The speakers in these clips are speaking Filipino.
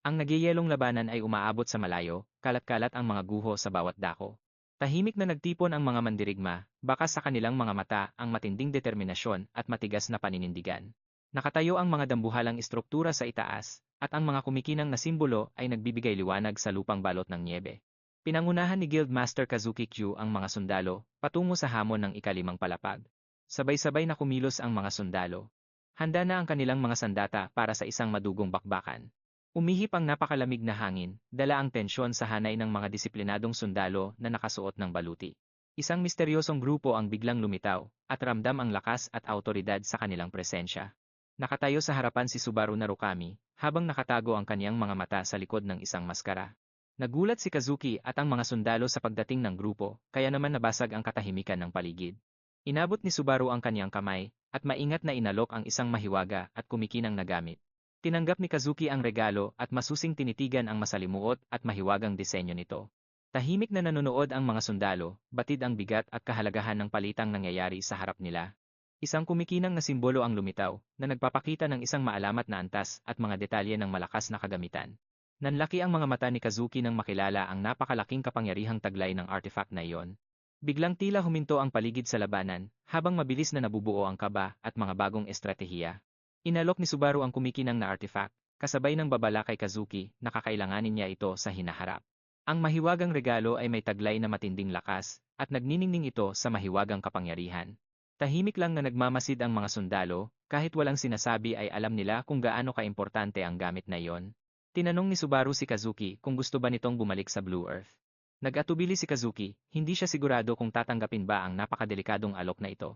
Ang nagyayelong labanan ay umaabot sa malayo, kalat-kalat ang mga guho sa bawat dako. Tahimik na nagtipon ang mga mandirigma, baka sa kanilang mga mata ang matinding determinasyon at matigas na paninindigan. Nakatayo ang mga dambuhalang istruktura sa itaas, at ang mga kumikinang na simbolo ay nagbibigay liwanag sa lupang balot ng niebe. Pinangunahan ni Guildmaster Kazuki Q ang mga sundalo, patungo sa hamon ng ikalimang palapag. Sabay-sabay na kumilos ang mga sundalo. Handa na ang kanilang mga sandata para sa isang madugong bakbakan. Umihip ang napakalamig na hangin, dala ang tensyon sa hanay ng mga disiplinadong sundalo na nakasuot ng baluti. Isang misteryosong grupo ang biglang lumitaw, at ramdam ang lakas at autoridad sa kanilang presensya. Nakatayo sa harapan si Subaru Narukami, habang nakatago ang kaniyang mga mata sa likod ng isang maskara. Nagulat si Kazuki at ang mga sundalo sa pagdating ng grupo, kaya naman nabasag ang katahimikan ng paligid. Inabot ni Subaru ang kaniyang kamay, at maingat na inalok ang isang mahiwaga at kumikinang na gamit. Tinanggap ni Kazuki ang regalo at masusing tinitigan ang masalimuot at mahiwagang disenyo nito. Tahimik na nanonood ang mga sundalo, batid ang bigat at kahalagahan ng palitang nangyayari sa harap nila. Isang kumikinang na simbolo ang lumitaw, na nagpapakita ng isang maalamat na antas at mga detalye ng malakas na kagamitan. Nanlaki ang mga mata ni Kazuki nang makilala ang napakalaking kapangyarihang taglay ng artifact na iyon. Biglang tila huminto ang paligid sa labanan, habang mabilis na nabubuo ang kaba at mga bagong estratehiya. Inalok ni Subaru ang kumikinang na artifact, kasabay ng babala kay Kazuki na kakailanganin niya ito sa hinaharap. Ang mahiwagang regalo ay may taglay na matinding lakas, at nagniningning ito sa mahiwagang kapangyarihan. Tahimik lang na nagmamasid ang mga sundalo, kahit walang sinasabi ay alam nila kung gaano kaimportante ang gamit na iyon. Tinanong ni Subaru si Kazuki kung gusto ba nitong bumalik sa Blue Earth. Nag-atubili si Kazuki, hindi siya sigurado kung tatanggapin ba ang napakadelikadong alok na ito.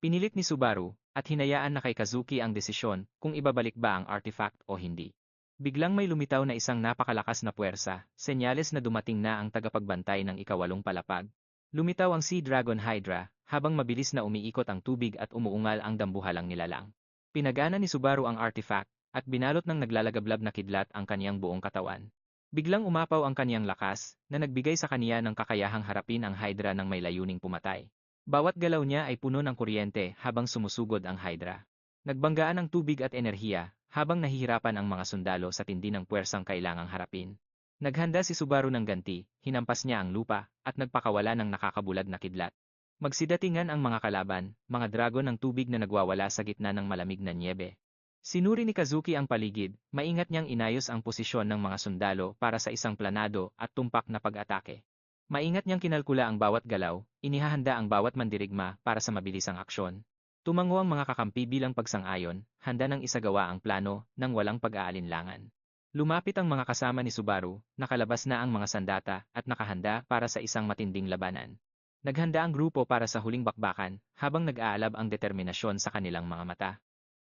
Pinilit ni Subaru, at hinayaan na kay Kazuki ang desisyon kung ibabalik ba ang artifact o hindi. Biglang may lumitaw na isang napakalakas na puwersa, senyales na dumating na ang tagapagbantay ng ikawalong palapag. Lumitaw ang Sea Dragon Hydra, habang mabilis na umiikot ang tubig at umuungal ang dambuhalang nilalang. Pinagana ni Subaru ang artifact, at binalot ng naglalagablab na kidlat ang kaniyang buong katawan. Biglang umapaw ang kaniyang lakas, na nagbigay sa kaniya ng kakayahang harapin ang Hydra ng may layuning pumatay. Bawat galaw niya ay puno ng kuryente habang sumusugod ang Hydra. Nagbanggaan ang tubig at enerhiya, habang nahihirapan ang mga sundalo sa tindi ng puwersang kailangang harapin. Naghanda si Subaru ng ganti, hinampas niya ang lupa, at nagpakawala ng nakakabulag na kidlat. Magsidatingan ang mga kalaban, mga dragon ng tubig na nagwawala sa gitna ng malamig na niebe. Sinuri ni Kazuki ang paligid, maingat niyang inayos ang posisyon ng mga sundalo para sa isang planado at tumpak na pag-atake. Maingat niyang kinalkula ang bawat galaw, inihahanda ang bawat mandirigma para sa mabilisang aksyon. Tumango ang mga kakampi bilang pagsang-ayon, handa nang isagawa ang plano nang walang pag-aalinlangan. Lumapit ang mga kasama ni Subaru, nakalabas na ang mga sandata at nakahanda para sa isang matinding labanan. Naghanda ang grupo para sa huling bakbakan, habang nag-aalab ang determinasyon sa kanilang mga mata.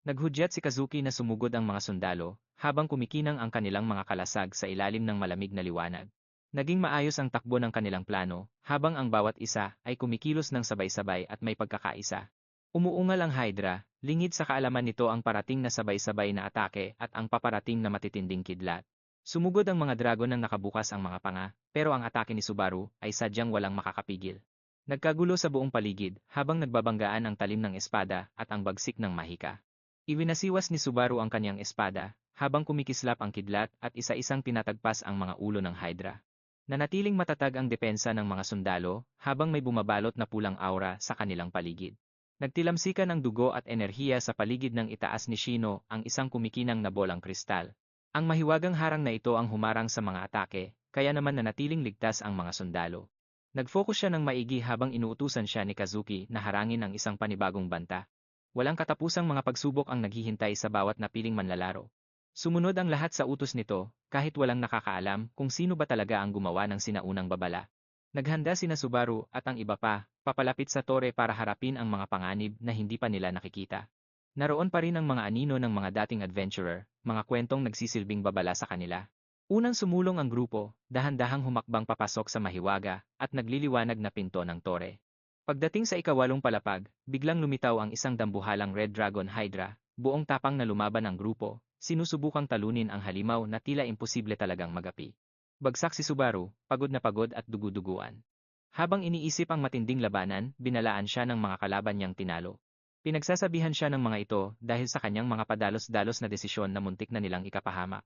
Naghudyat si Kazuki na sumugod ang mga sundalo, habang kumikinang ang kanilang mga kalasag sa ilalim ng malamig na liwanag. Naging maayos ang takbo ng kanilang plano, habang ang bawat isa ay kumikilos ng sabay-sabay at may pagkakaisa. Umuungal ang Hydra, lingid sa kaalaman nito ang parating na sabay-sabay na atake at ang paparating na matitinding kidlat. Sumugod ang mga dragon nang nakabukas ang mga panga, pero ang atake ni Subaru ay sadyang walang makakapigil. Nagkagulo sa buong paligid, habang nagbabanggaan ang talim ng espada at ang bagsik ng mahika. Iwinasiwas ni Subaru ang kanyang espada, habang kumikislap ang kidlat at isa-isang tinatagpas ang mga ulo ng Hydra. Nanatiling matatag ang depensa ng mga sundalo, habang may bumabalot na pulang aura sa kanilang paligid. Nagtilamsikan ang dugo at enerhiya sa paligid ng itaas ni Shino ang isang kumikinang na bolang kristal. Ang mahiwagang harang na ito ang humarang sa mga atake, kaya naman nanatiling ligtas ang mga sundalo. Nag-focus siya ng maigi habang inuutusan siya ni Kazuki na harangin ang isang panibagong banta. Walang katapusang mga pagsubok ang naghihintay sa bawat napiling manlalaro. Sumunod ang lahat sa utos nito, kahit walang nakakaalam kung sino ba talaga ang gumawa ng sinaunang babala. Naghanda sina Subaru at ang iba pa, papalapit sa tore para harapin ang mga panganib na hindi pa nila nakikita. Naroon pa rin ang mga anino ng mga dating adventurer, mga kwentong nagsisilbing babala sa kanila. Unang sumulong ang grupo, dahan-dahang humakbang papasok sa mahiwaga at nagliliwanag na pinto ng tore. Pagdating sa ikawalong palapag, biglang lumitaw ang isang dambuhalang Red Dragon Hydra, buong tapang na lumaban ang grupo, sinusubukang talunin ang halimaw na tila imposible talagang magapi. Bagsak si Subaru, pagod na pagod at dugu-duguan. Habang iniisip ang matinding labanan, binalaan siya ng mga kalaban niyang tinalo. Pinagsasabihan siya ng mga ito dahil sa kanyang mga padalos-dalos na desisyon na muntik na nilang ikapahamak.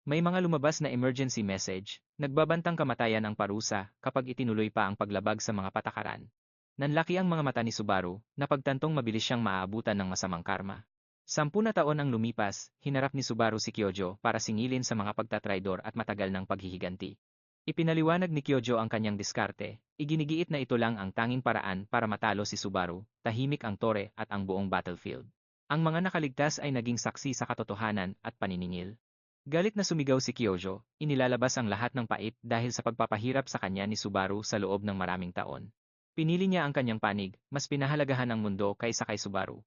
May mga lumabas na emergency message, nagbabantang kamatayan ang parusa kapag itinuloy pa ang paglabag sa mga patakaran. Nanlaki ang mga mata ni Subaru, napagtantong mabilis siyang maaabutan ng masamang karma. 10 na taon ang lumipas, hinarap ni Subaru si Kyojo para singilin sa mga pagtatraidor at matagal ng paghihiganti. Ipinaliwanag ni Kyojo ang kanyang diskarte, iginigiit na ito lang ang tanging paraan para matalo si Subaru, tahimik ang tore at ang buong battlefield. Ang mga nakaligtas ay naging saksi sa katotohanan at paniningil. Galit na sumigaw si Kyojo, inilalabas ang lahat ng pait dahil sa pagpapahirap sa kanya ni Subaru sa loob ng maraming taon. Pinili niya ang kanyang panig, mas pinahalagahan ang mundo kaysa kay Subaru.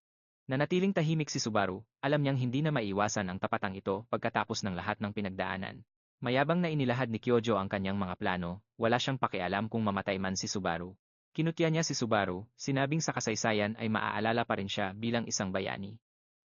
Nanatiling tahimik si Subaru, alam niyang hindi na maiwasan ang tapatang ito pagkatapos ng lahat ng pinagdaanan. Mayabang na inilahad ni Kyojo ang kanyang mga plano, wala siyang pakialam kung mamatay man si Subaru. Kinutya niya si Subaru, sinabing sa kasaysayan ay maaalala pa rin siya bilang isang bayani.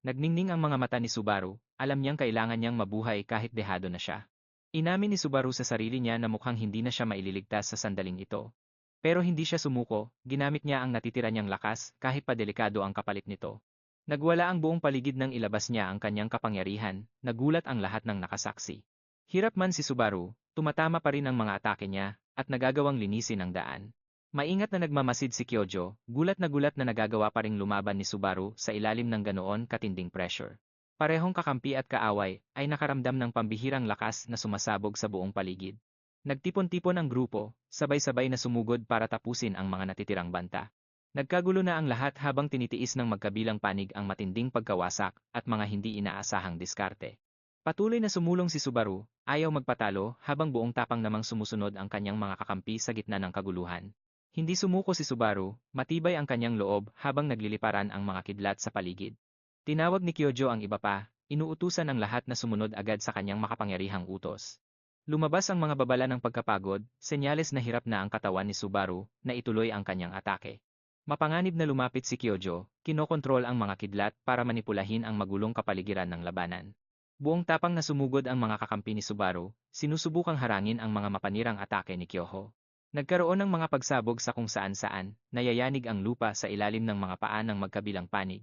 Nagningning ang mga mata ni Subaru, alam niyang kailangan niyang mabuhay kahit dehado na siya. Inamin ni Subaru sa sarili niya na mukhang hindi na siya maililigtas sa sandaling ito. Pero hindi siya sumuko, ginamit niya ang natitira niyang lakas kahit pa delikado ang kapalit nito. Nagwala ang buong paligid nang ilabas niya ang kanyang kapangyarihan, nagulat ang lahat ng nakasaksi. Hirap man si Subaru, tumatama pa rin ang mga atake niya, at nagagawang linisin ang daan. Maingat na nagmamasid si Kyojo, gulat na nagagawa pa ring lumaban ni Subaru sa ilalim ng ganoon katinding pressure. Parehong kakampi at kaaway ay nakaramdam ng pambihirang lakas na sumasabog sa buong paligid. Nagtipon-tipon ang grupo, sabay-sabay na sumugod para tapusin ang mga natitirang banta. Nagkagulo na ang lahat habang tinitiis ng magkabilang panig ang matinding pagkawasak at mga hindi inaasahang diskarte. Patuloy na sumulong si Subaru, ayaw magpatalo habang buong tapang namang sumusunod ang kanyang mga kakampi sa gitna ng kaguluhan. Hindi sumuko si Subaru, matibay ang kanyang loob habang nagliliparan ang mga kidlat sa paligid. Tinawag ni Kyojo ang iba pa, inuutusan ang lahat na sumunod agad sa kanyang makapangyarihang utos. Lumabas ang mga babala ng pagkapagod, senyales na hirap na ang katawan ni Subaru na ituloy ang kanyang atake. Mapanganib na lumapit si Kyojo, kinokontrol ang mga kidlat para manipulahin ang magulong kapaligiran ng labanan. Buong tapang na sumugod ang mga kakampi ni Subaru, sinusubukang harangin ang mga mapanirang atake ni Kyoho. Nagkaroon ng mga pagsabog sa kung saan-saan, nayayanig ang lupa sa ilalim ng mga paa ng magkabilang panig.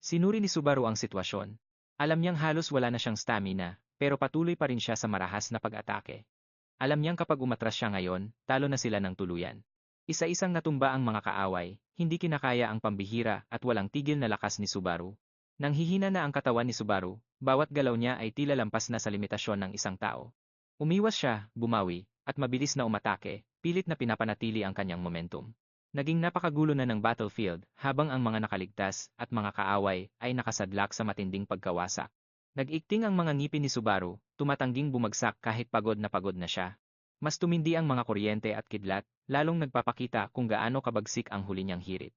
Sinuri ni Subaru ang sitwasyon. Alam niyang halos wala na siyang stamina, pero patuloy pa rin siya sa marahas na pag-atake. Alam niyang kapag umatras siya ngayon, talo na sila ng tuluyan. Isa-isang natumba ang mga kaaway, hindi kinakaya ang pambihira at walang tigil na lakas ni Subaru. Nang hihina na ang katawan ni Subaru, bawat galaw niya ay tila lampas na sa limitasyon ng isang tao. Umiwas siya, bumawi, at mabilis na umatake, pilit na pinapanatili ang kanyang momentum. Naging napakagulo na ng battlefield habang ang mga nakaligtas at mga kaaway ay nakasadlak sa matinding pagkawasak. Nag-ikting ang mga ngipin ni Subaru, tumatangging bumagsak kahit pagod na siya. Mas tumindi ang mga kuryente at kidlat, lalong nagpapakita kung gaano kabagsik ang huli niyang hirit.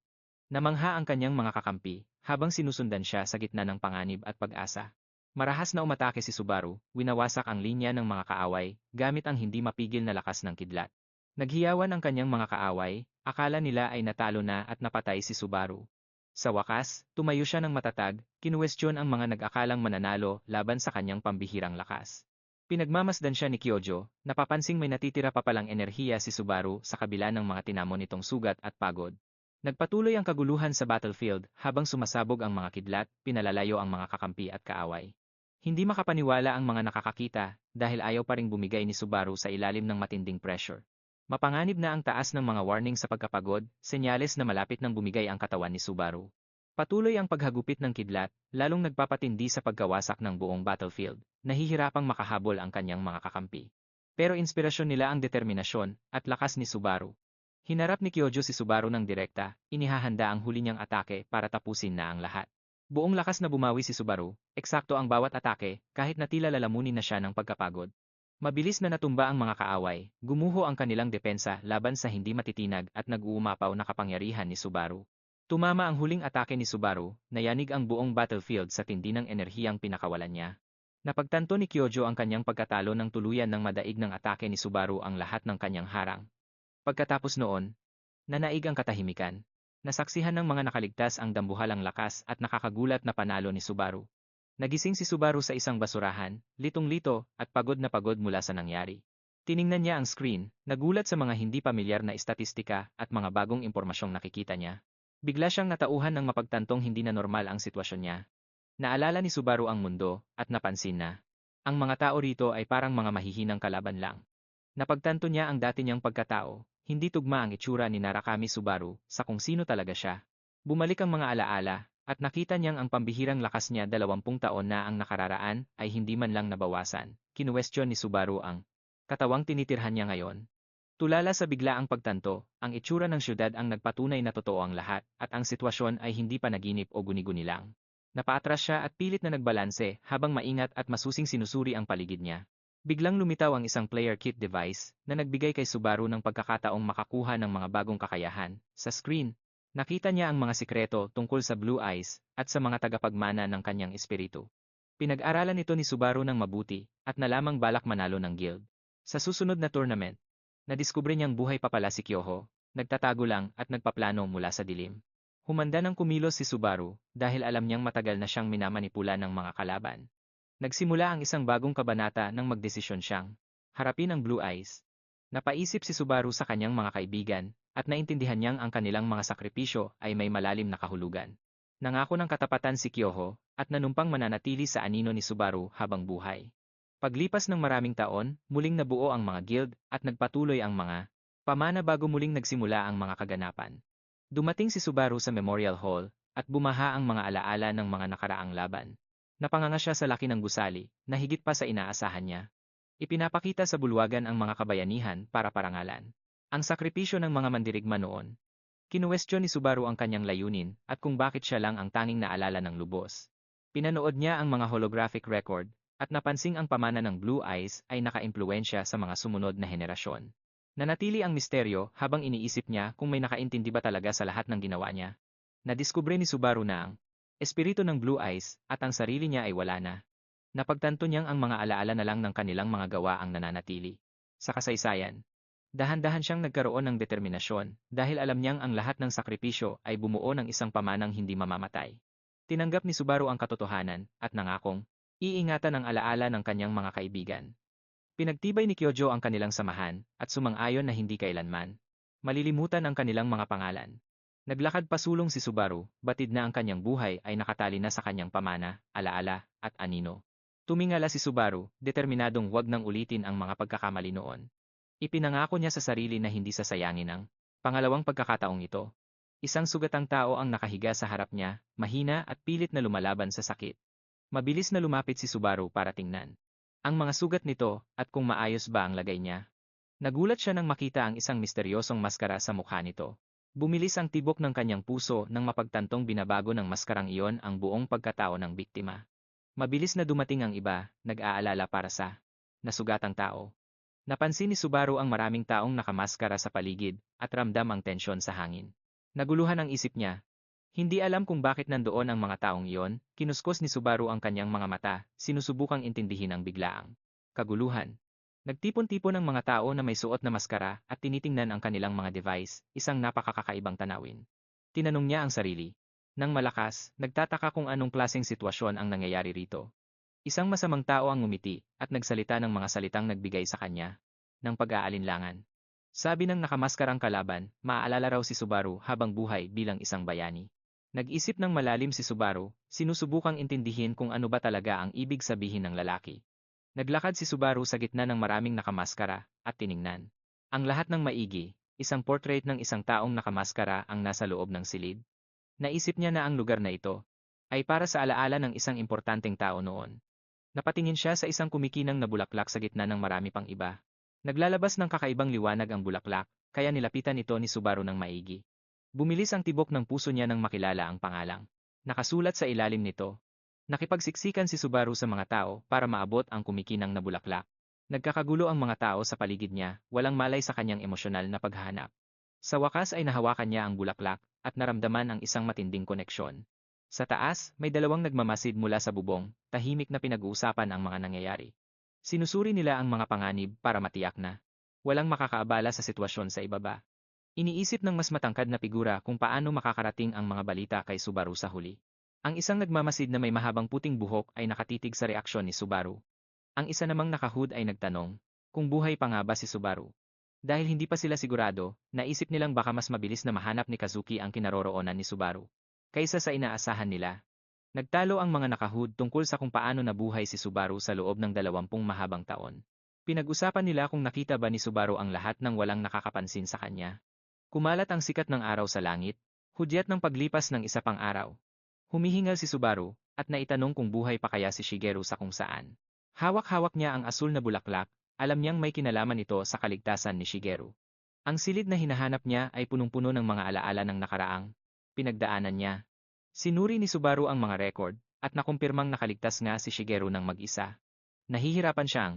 Namangha ang kanyang mga kakampi, habang sinusundan siya sa gitna ng panganib at pag-asa. Marahas na umatake si Subaru, winawasak ang linya ng mga kaaway, gamit ang hindi mapigil na lakas ng kidlat. Naghiyawan ang kanyang mga kaaway, akala nila ay natalo na at napatay si Subaru. Sa wakas, tumayo siya ng matatag, kinuwestiyon ang mga nag-akalang mananalo laban sa kanyang pambihirang lakas. Pinagmamasdan siya ni Kyojo, napapansing may natitira pa palang enerhiya si Subaru sa kabila ng mga tinamo nitong sugat at pagod. Nagpatuloy ang kaguluhan sa battlefield habang sumasabog ang mga kidlat, pinalalayo ang mga kakampi at kaaway. Hindi makapaniwala ang mga nakakakita dahil ayaw pa ring bumigay ni Subaru sa ilalim ng matinding pressure. Mapanganib na ang taas ng mga warning sa pagkapagod, senyales na malapit nang bumigay ang katawan ni Subaru. Patuloy ang paghagupit ng kidlat, lalong nagpapatindi sa pagkawasak ng buong battlefield, nahihirapang makahabol ang kanyang mga kakampi. Pero inspirasyon nila ang determinasyon at lakas ni Subaru. Hinarap ni Kyojo si Subaru ng direkta, inihahanda ang huli niyang atake para tapusin na ang lahat. Buong lakas na bumawi si Subaru, eksakto ang bawat atake, kahit na tila lalamunin na siya ng pagkapagod. Mabilis na natumba ang mga kaaway, gumuho ang kanilang depensa laban sa hindi matitinag at nag-uumapaw na kapangyarihan ni Subaru. Tumama ang huling atake ni Subaru, nayanig ang buong battlefield sa tindi ng enerhiyang pinakawalan niya. Napagtanto ni Kyojo ang kanyang pagkatalo ng tuluyan ng madaig ng atake ni Subaru ang lahat ng kanyang harang. Pagkatapos noon, nanaig ang katahimikan. Nasaksihan ng mga nakaligtas ang dambuhalang lakas at nakakagulat na panalo ni Subaru. Nagising si Subaru sa isang basurahan, litong-lito at pagod na pagod mula sa nangyari. Tiningnan niya ang screen, nagulat sa mga hindi pamilyar na estatistika at mga bagong impormasyong nakikita niya. Bigla siyang natauhan ng mapagtantong hindi na normal ang sitwasyon niya. Naalala ni Subaru ang mundo at napansin na Ang mga tao rito ay parang mga mahihinang kalaban lang. Napagtanto niya ang dati niyang pagkatao, hindi tugma ang itsura ni Narakami Subaru sa kung sino talaga siya. Bumalik ang mga alaala, at nakita niyang ang pambihirang lakas niya 20 taon na ang nakararaan ay hindi man lang nabawasan. Kinuwestiyon ni Subaru ang katawang tinitirhan niya ngayon. Tulala sa biglaang pagtanto, ang itsura ng syudad ang nagpatunay na totoo ang lahat at ang sitwasyon ay hindi panaginip o guni-guni lang. Napaatras siya at pilit na nagbalanse habang maingat at masusing sinusuri ang paligid niya. Biglang lumitaw ang isang player kit device na nagbigay kay Subaru ng pagkakataong makakuha ng mga bagong kakayahan. Sa screen, nakita niya ang mga sikreto tungkol sa Blue Eyes at sa mga tagapagmana ng kanyang espiritu. Pinag-aralan ito ni Subaru ng mabuti at nalamang balak manalo ng guild. Sa susunod na tournament, nadiskubre niyang buhay pa pala si Kyoho, nagtatago lang at nagpaplano mula sa dilim. Humanda ng kumilos si Subaru dahil alam niyang matagal na siyang minamanipula ng mga kalaban. Nagsimula ang isang bagong kabanata nang magdesisyon siyang harapin ang Blue Eyes. Napaisip si Subaru sa kanyang mga kaibigan at naintindihan niyang ang kanilang mga sakripisyo ay may malalim na kahulugan. Nangako ng katapatan si Kyoho at nanumpang mananatili sa anino ni Subaru habang buhay. Paglipas ng maraming taon, muling nabuo ang mga guild at nagpatuloy ang mga pamana bago muling nagsimula ang mga kaganapan. Dumating si Subaru sa Memorial Hall at bumaha ang mga alaala ng mga nakaraang laban. Napanganga siya sa laki ng gusali na higit pa sa inaasahan niya. Ipinapakita sa bulwagan ang mga kabayanihan para parangalan ang sakripisyo ng mga mandirigma noon. Kinuwestiyon ni Subaru ang kanyang layunin at kung bakit siya lang ang tanging naalala ng lubos. Pinanood niya ang mga holographic record at napansing ang pamana ng Blue Eyes ay nakaimpluwensya sa mga sumunod na henerasyon. Nanatili ang misteryo habang iniisip niya kung may nakaintindi ba talaga sa lahat ng ginawa niya. Nadiskubre ni Subaru na ang espiritu ng Blue Eyes at ang sarili niya ay wala na. Napagtanto niyang ang mga alaala na lang ng kanilang mga gawa ang nananatili. Sa kasaysayan, dahan-dahan siyang nagkaroon ng determinasyon dahil alam niyang ang lahat ng sakripisyo ay bumuo ng isang pamanang hindi mamamatay. Tinanggap ni Subaru ang katotohanan at nangakong iingatan ang alaala ng kanyang mga kaibigan. Pinagtibay ni Kyojo ang kanilang samahan at sumang-ayon na hindi kailanman malilimutan ang kanilang mga pangalan. Naglakad pasulong si Subaru, batid na ang kanyang buhay ay nakatali na sa kanyang pamana, alaala, at anino. Tumingala si Subaru, determinadong huwag nang ulitin ang mga pagkakamali noon. Ipinangako niya sa sarili na hindi sasayangin ang pangalawang pagkakataong ito. Isang sugatang tao ang nakahiga sa harap niya, mahina at pilit na lumalaban sa sakit. Mabilis na lumapit si Subaru para tingnan ang mga sugat nito at kung maayos ba ang lagay niya. Nagulat siya nang makita ang isang misteryosong maskara sa mukha nito. Bumilis ang tibok ng kanyang puso nang mapagtantong binabago ng maskarang iyon ang buong pagkatao ng biktima. Mabilis na dumating ang iba, nag-aalala para sa nasugatang tao. Napansin ni Subaru ang maraming taong nakamaskara sa paligid at ramdam ang tensyon sa hangin. Naguluhan ang isip niya. Hindi alam kung bakit nandoon ang mga taong iyon, kinuskos ni Subaru ang kanyang mga mata, sinusubukang intindihin ang biglaang kaguluhan. Nagtipon-tipon ang mga tao na may suot na maskara at tinitingnan ang kanilang mga device, isang napakakakaibang tanawin. Tinanong niya ang sarili. Nang malakas, nagtataka kung anong klaseng sitwasyon ang nangyayari rito. Isang masamang tao ang ngumiti at nagsalita ng mga salitang nagbigay sa kanya ng pag-aalinlangan. Sabi ng nakamaskarang kalaban, maaalala raw si Subaru habang buhay bilang isang bayani. Nag-isip ng malalim si Subaru, sinusubukang intindihin kung ano ba talaga ang ibig sabihin ng lalaki. Naglakad si Subaru sa gitna ng maraming nakamaskara at tiningnan ang lahat ng maigi, isang portrait ng isang taong nakamaskara ang nasa loob ng silid. Naisip niya na ang lugar na ito ay para sa alaala ng isang importanteng tao noon. Napatingin siya sa isang kumikinang na bulaklak sa gitna ng marami pang iba. Naglalabas ng kakaibang liwanag ang bulaklak, kaya nilapitan ito ni Subaru ng maigi. Bumilis ang tibok ng puso niya nang makilala ang pangalang nakasulat sa ilalim nito. Nakipagsiksikan si Subaru sa mga tao para maabot ang kumikinang na bulaklak. Nagkakagulo ang mga tao sa paligid niya, walang malay sa kanyang emosyonal na paghahanap. Sa wakas ay nahawakan niya ang bulaklak at naramdaman ang isang matinding koneksyon. Sa taas, may dalawang nagmamasid mula sa bubong, tahimik na pinag-uusapan ang mga nangyayari. Sinusuri nila ang mga panganib para matiyak na walang makakaabala sa sitwasyon sa ibaba. Iniisip ng mas matangkad na figura kung paano makakarating ang mga balita kay Subaru sa huli. Ang isang nagmamasid na may mahabang puting buhok ay nakatitig sa reaksyon ni Subaru. Ang isa namang nakahood ay nagtanong kung buhay pa nga ba si Subaru. Dahil hindi pa sila sigurado, naisip nilang baka mas mabilis na mahanap ni Kazuki ang kinaroroonan ni Subaru kaysa sa inaasahan nila. Nagtalo ang mga nakahud tungkol sa kung paano nabuhay si Subaru sa loob ng 20 mahabang taon. Pinag-usapan nila kung nakita ba ni Subaru ang lahat ng walang nakakapansin sa kanya. Kumalat ang sikat ng araw sa langit, hudyat ng paglipas ng isa pang araw. Humihingal si Subaru, at naitanong kung buhay pa kaya si Shigeru sa kung saan. Hawak-hawak niya ang asul na bulaklak, alam niyang may kinalaman ito sa kaligtasan ni Shigeru. Ang silid na hinahanap niya ay punong-puno ng mga alaala ng nakaraang pinagdaanan niya. Sinuri ni Subaru ang mga record, at nakumpirmang nakaligtas nga si Shigeru ng mag-isa. Nahihirapan siyang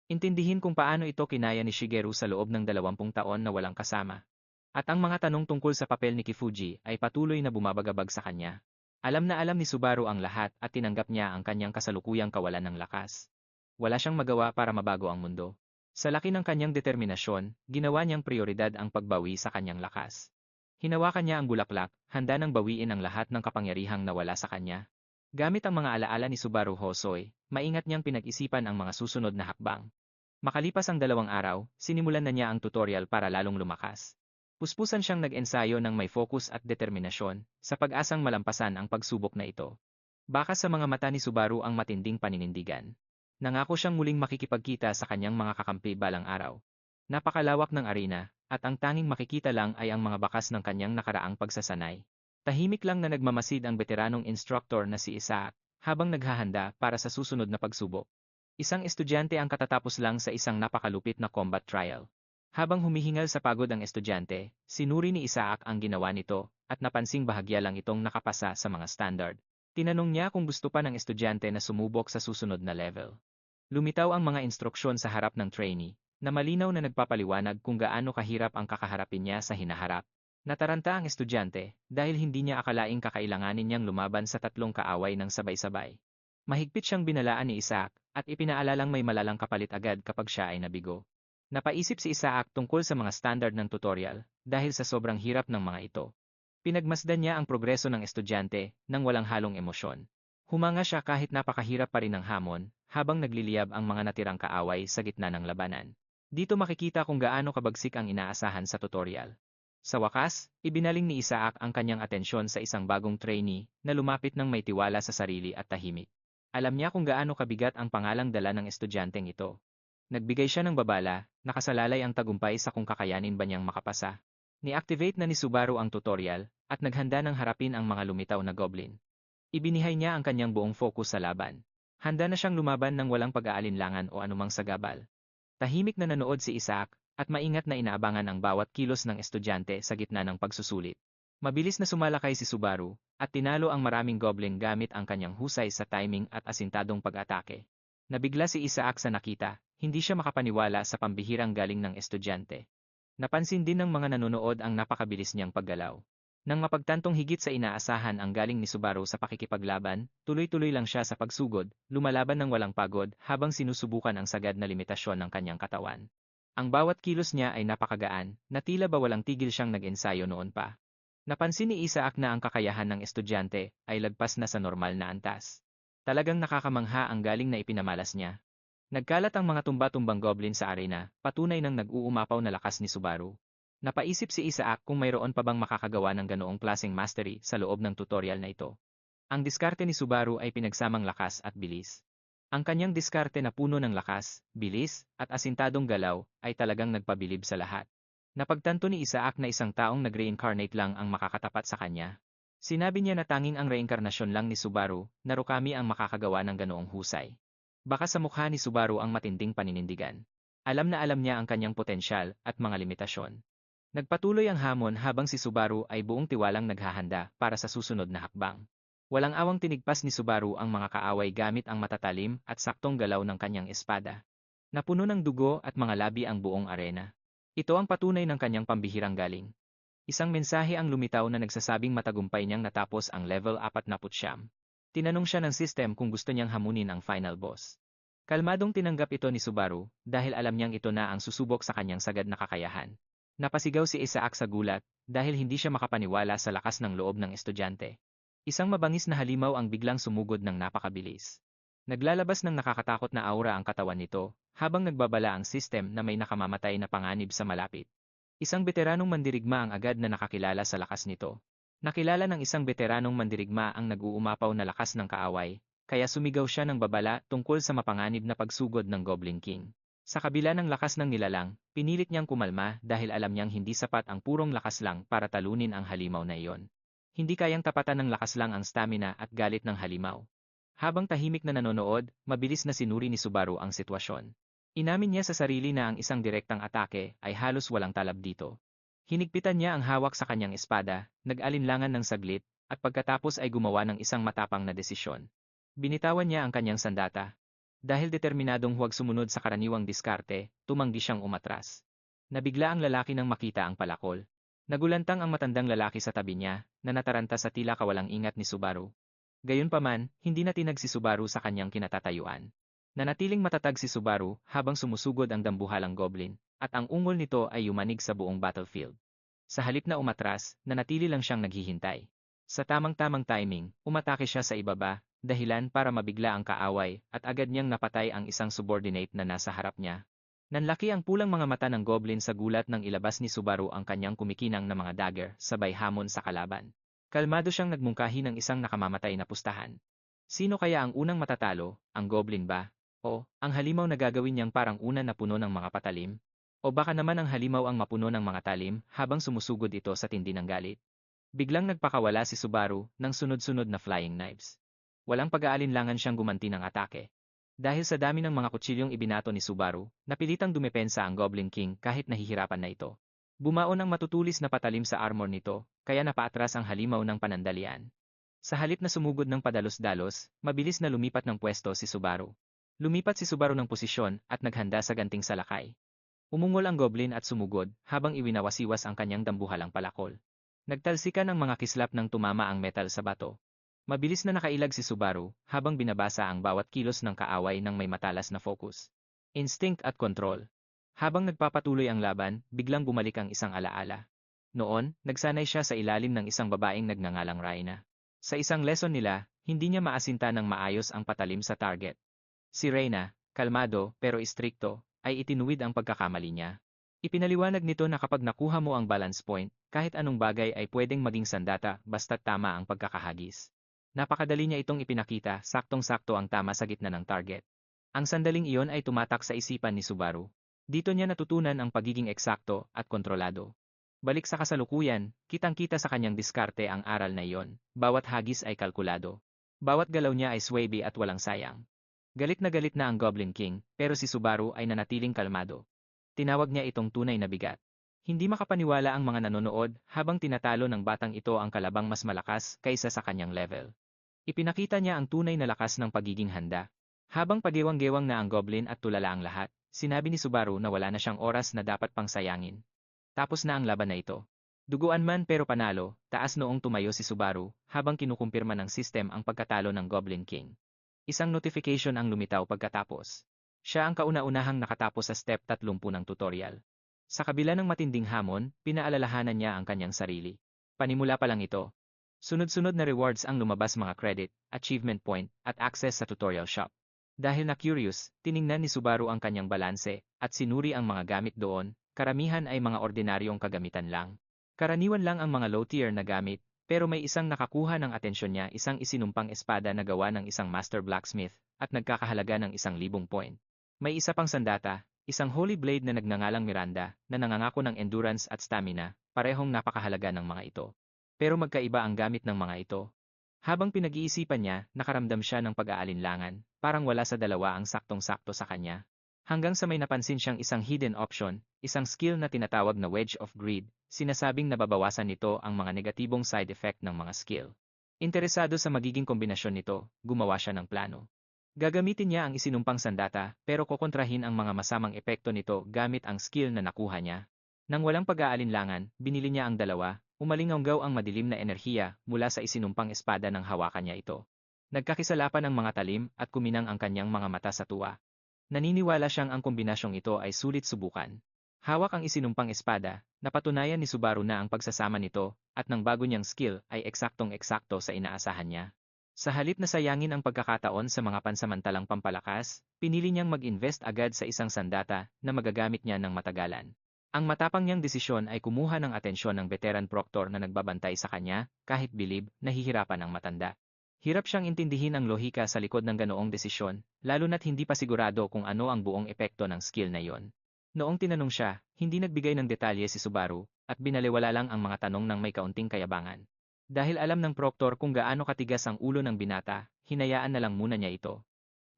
intindihin kung paano ito kinaya ni Shigeru sa loob ng 20 taon na walang kasama. At ang mga tanong tungkol sa papel ni Kifuji ay patuloy na bumabagabag sa kanya. Alam na alam ni Subaru ang lahat at tinanggap niya ang kanyang kasalukuyang kawalan ng lakas. Wala siyang magawa para mabago ang mundo. Sa laki ng kanyang determinasyon, ginawa niyang prioridad ang pagbawi sa kanyang lakas. Hinawakan niya ang bulaklak, handa nang bawiin ang lahat ng kapangyarihang nawala sa kanya. Gamit ang mga alaala ni Subaru Hosoy, maingat niyang pinag-isipan ang mga susunod na hakbang. Makalipas ang 2 araw, sinimulan na niya ang tutorial para lalong lumakas. Puspusan siyang nag-ensayo ng may focus at determinasyon, sa pag-asang malampasan ang pagsubok na ito. Baka sa mga mata ni Subaru ang matinding paninindigan. Nangako siyang muling makikipagkita sa kanyang mga kakampi balang araw. Napakalawak ng arena, at ang tanging makikita lang ay ang mga bakas ng kanyang nakaraang pagsasanay. Tahimik lang na nagmamasid ang veteranong instructor na si Isaac, habang naghahanda para sa susunod na pagsubok. Isang estudyante ang katatapos lang sa isang napakalupit na combat trial. Habang humihingal sa pagod ang estudyante, sinuri ni Isaac ang ginawa nito, at napansing bahagya lang itong nakapasa sa mga standard. Tinanong niya kung gusto pa ng estudyante na sumubok sa susunod na level. Lumitaw ang mga instruksyon sa harap ng trainee, na malinaw na nagpapaliwanag kung gaano kahirap ang kakaharapin niya sa hinaharap. Nataranta ang estudyante, dahil hindi niya akalaing kakailanganin niyang lumaban sa 3 kaaway ng sabay-sabay. Mahigpit siyang binalaan ni Isaac, at ipinaalalang may malalang kapalit agad kapag siya ay nabigo. Napaisip si Isaac tungkol sa mga standard ng tutorial, dahil sa sobrang hirap ng mga ito. Pinagmasdan niya ang progreso ng estudyante, nang walang halong emosyon. Humanga siya kahit napakahirap pa rin ng hamon, habang nagliliyab ang mga natirang kaaway sa gitna ng labanan. Dito makikita kung gaano kabagsik ang inaasahan sa tutorial. Sa wakas, ibinaling ni Isaac ang kanyang atensyon sa isang bagong trainee, na lumapit ng may tiwala sa sarili at tahimik. Alam niya kung gaano kabigat ang pangalang dala ng estudyanteng ito. Nagbigay siya ng babala, nakasalalay ang tagumpay sa kung kakayanin ba niyang makapasa. Ni-activate na ni Subaru ang tutorial, at naghanda ng harapin ang mga lumitaw na goblin. Ibinihay niya ang kanyang buong focus sa laban. Handa na siyang lumaban ng walang pag-aalinlangan o anumang sagabal. Tahimik na nanood si Isaac, at maingat na inaabangan ang bawat kilos ng estudyante sa gitna ng pagsusulit. Mabilis na sumalakay si Subaru, at tinalo ang maraming goblin gamit ang kanyang husay sa timing at asintadong pag-atake. Nabigla si Isaac sa nakita, hindi siya makapaniwala sa pambihirang galing ng estudyante. Napansin din ng mga nanonood ang napakabilis niyang paggalaw. Nang mapagtantong higit sa inaasahan ang galing ni Subaru sa pakikipaglaban, tuloy-tuloy lang siya sa pagsugod, lumalaban ng walang pagod habang sinusubukan ang sagad na limitasyon ng kanyang katawan. Ang bawat kilos niya ay napakagaan, na tila ba walang tigil siyang nag-ensayo noon pa. Napansin ni Isaac na ang kakayahan ng estudyante ay lagpas na sa normal na antas. Talagang nakakamangha ang galing na ipinamalas niya. Nagkalat ang mga tumba-tumbang goblin sa arena, patunay ng nag-uumapaw na lakas ni Subaru. Napaisip si Isaac kung mayroon pa bang makakagawa ng ganoong klaseng mastery sa loob ng tutorial na ito. Ang diskarte ni Subaru ay pinagsamang lakas at bilis. Ang kanyang diskarte na puno ng lakas, bilis, at asintadong galaw ay talagang nagpabilib sa lahat. Napagtanto ni Isaac na isang taong nag-reincarnate lang ang makakatapat sa kanya. Sinabi niya na tanging ang reinkarnasyon lang ni Subaru, na Rukami ang makakagawa ng ganoong husay. Baka sa mukha ni Subaru ang matinding paninindigan. Alam na alam niya ang kanyang potensyal at mga limitasyon. Nagpatuloy ang hamon habang si Subaru ay buong tiwalang naghahanda para sa susunod na hakbang. Walang awang tinigpas ni Subaru ang mga kaaway gamit ang matatalim at saktong galaw ng kanyang espada. Napuno ng dugo at mga labi ang buong arena. Ito ang patunay ng kanyang pambihirang galing. Isang mensahe ang lumitaw na nagsasabing matagumpay niyang natapos ang level 49. Tinanong siya ng system kung gusto niyang hamunin ang final boss. Kalmadong tinanggap ito ni Subaru, dahil alam niyang ito na ang susubok sa kanyang sagad na kakayahan. Napasigaw si Isaac sa gulat, dahil hindi siya makapaniwala sa lakas ng loob ng estudyante. Isang mabangis na halimaw ang biglang sumugod ng napakabilis. Naglalabas ng nakakatakot na aura ang katawan nito, habang nagbabala ang system na may nakamamatay na panganib sa malapit. Isang veteranong mandirigma ang agad na nakakilala sa lakas nito. Nakilala ng isang veteranong mandirigma ang nag-uumapaw na lakas ng kaaway, kaya sumigaw siya ng babala tungkol sa mapanganib na pagsugod ng Goblin King. Sa kabila ng lakas ng nilalang, pinilit niyang kumalma dahil alam niyang hindi sapat ang purong lakas lang para talunin ang halimaw na iyon. Hindi kayang tapatan ng lakas lang ang stamina at galit ng halimaw. Habang tahimik na nanonood, mabilis na sinuri ni Subaru ang sitwasyon. Inamin niya sa sarili na ang isang direktang atake ay halos walang talab dito. Hinigpitan niya ang hawak sa kanyang espada, nag-alinlangan ng saglit, at pagkatapos ay gumawa ng isang matapang na desisyon. Binitawan niya ang kanyang sandata. Dahil determinadong huwag sumunod sa karaniwang diskarte, tumanggi siyang umatras. Nabigla ang lalaki nang makita ang palakol. Nagulantang ang matandang lalaki sa tabi niya, na nataranta sa tila kawalang ingat ni Subaru. Gayunpaman, hindi natinag si Subaru sa kanyang kinatatayuan. Nanatiling matatag si Subaru habang sumusugod ang dambuhalang goblin, at ang ungol nito ay yumanig sa buong battlefield. Sa halip na umatras, nanatili lang siyang naghihintay. Sa tamang-tamang timing, umatake siya sa ibaba, dahilan para mabigla ang kaaway, at agad niyang napatay ang isang subordinate na nasa harap niya. Nanlaki ang pulang mga mata ng goblin sa gulat nang ilabas ni Subaru ang kanyang kumikinang na mga dagger, sabay hamon sa kalaban. Kalmado siyang nagmungkahi ng isang nakamamatay na pustahan. Sino kaya ang unang matatalo, ang goblin ba? O, ang halimaw na gagawin niyang parang una na puno ng mga patalim? O baka naman ang halimaw ang mapuno ng mga talim habang sumusugod ito sa tindi ng galit? Biglang nagpakawala si Subaru ng sunod-sunod na flying knives. Walang pag-aalinlangan siyang gumanti ng atake. Dahil sa dami ng mga kutsilyong ibinato ni Subaru, napilitang dumepensa ang Goblin King kahit nahihirapan na ito. Bumaon ang matutulis na patalim sa armor nito, kaya napaatras ang halimaw ng panandalian. Sa halip na sumugod ng padalos-dalos, mabilis na lumipat ng pwesto si Subaru. Lumipat si Subaru ng posisyon at naghanda sa ganting salakay. Umungol ang goblin at sumugod habang iwinawasiwas ang kanyang dambuhalang palakol. Nagtalsikan ang mga kislap ng tumama ang metal sa bato. Mabilis na nakailag si Subaru habang binabasa ang bawat kilos ng kaaway ng may matalas na focus. Instinct at control. Habang nagpapatuloy ang laban, biglang bumalik ang isang alaala. Noon, nagsanay siya sa ilalim ng isang babaeng nagngangalang Reyna. Sa isang lesson nila, hindi niya maasinta ng maayos ang patalim sa target. Si Reyna, kalmado pero istrikto, ay itinuwid ang pagkakamali niya. Ipinaliwanag nito na kapag nakuha mo ang balance point, kahit anong bagay ay pwedeng maging sandata basta't tama ang pagkakahagis. Napakadali niya itong ipinakita, saktong-sakto ang tama sa gitna ng target. Ang sandaling iyon ay tumatak sa isipan ni Subaru. Dito niya natutunan ang pagiging eksakto at kontrolado. Balik sa kasalukuyan, kitang-kita sa kanyang diskarte ang aral na iyon. Bawat hagis ay kalkulado. Bawat galaw niya ay swaby at walang sayang. Galit na ang Goblin King, pero si Subaru ay nanatiling kalmado. Tinawag niya itong tunay na bigat. Hindi makapaniwala ang mga nanonood habang tinatalo ng batang ito ang kalabang mas malakas kaysa sa kanyang level. Ipinakita niya ang tunay na lakas ng pagiging handa. Habang pagewang-gewang na ang goblin at tulala ang lahat, sinabi ni Subaru na wala na siyang oras na dapat pang sayangin. Tapos na ang laban na ito. Duguan man pero panalo, taas noong tumayo si Subaru habang kinukumpirma ng system ang pagkatalo ng Goblin King. Isang notification ang lumitaw pagkatapos. Siya ang kauna-unahang nakatapos sa step 30 ng tutorial. Sa kabila ng matinding hamon, pinaalalahanan niya ang kanyang sarili. Panimula pa lang ito. Sunod-sunod na rewards ang lumabas, mga credit, achievement point, at access sa tutorial shop. Dahil na curious, tiningnan ni Subaru ang kanyang balanse, at sinuri ang mga gamit doon, karamihan ay mga ordinaryong kagamitan lang. Karaniwan lang ang mga low-tier na gamit, pero may isang nakakuha ng atensyon niya, isang isinumpang espada na gawa ng isang master blacksmith, at nagkakahalaga ng 1,000 point. May isa pang sandata, isang holy blade na nagngangalang Miranda, na nangangako ng endurance at stamina, parehong napakahalaga ng mga ito. Pero magkaiba ang gamit ng mga ito. Habang pinag-iisipan niya, nakaramdam siya ng pag-aalinlangan, parang wala sa dalawa ang saktong-sakto sa kanya. Hanggang sa may napansin siyang isang hidden option, isang skill na tinatawag na Wedge of Greed, sinasabing nababawasan nito ang mga negatibong side effect ng mga skill. Interesado sa magiging kombinasyon nito, gumawa siya ng plano. Gagamitin niya ang isinumpang sandata, pero kokontrahin ang mga masamang epekto nito gamit ang skill na nakuha niya. Nang walang pag-aalinlangan, binili niya ang dalawa. Umalinganggaw ang madilim na enerhiya mula sa isinumpang espada ng hawakan niya ito. Nagkakisalapan ang mga talim at kuminang ang kanyang mga mata sa tuwa. Naniniwala siyang ang kombinasyong ito ay sulit subukan. Hawak ang isinumpang espada, napatunayan ni Subaru na ang pagsasama nito at ng bago niyang skill ay eksaktong-eksakto sa inaasahan niya. Sa halip na sayangin ang pagkakataon sa mga pansamantalang pampalakas, pinili niyang mag-invest agad sa isang sandata na magagamit niya ng matagalan. Ang matapang niyang desisyon ay kumuha ng atensyon ng veteran proctor na nagbabantay sa kanya, kahit bilib, nahihirapan ang matanda. Hirap siyang intindihin ang lohika sa likod ng ganoong desisyon, lalo na't hindi pa sigurado kung ano ang buong epekto ng skill na yon. Noong tinanong siya, hindi nagbigay ng detalye si Subaru, at binaliwala lang ang mga tanong ng may kaunting kayabangan. Dahil alam ng proctor kung gaano katigas ang ulo ng binata, hinayaan na lang muna niya ito.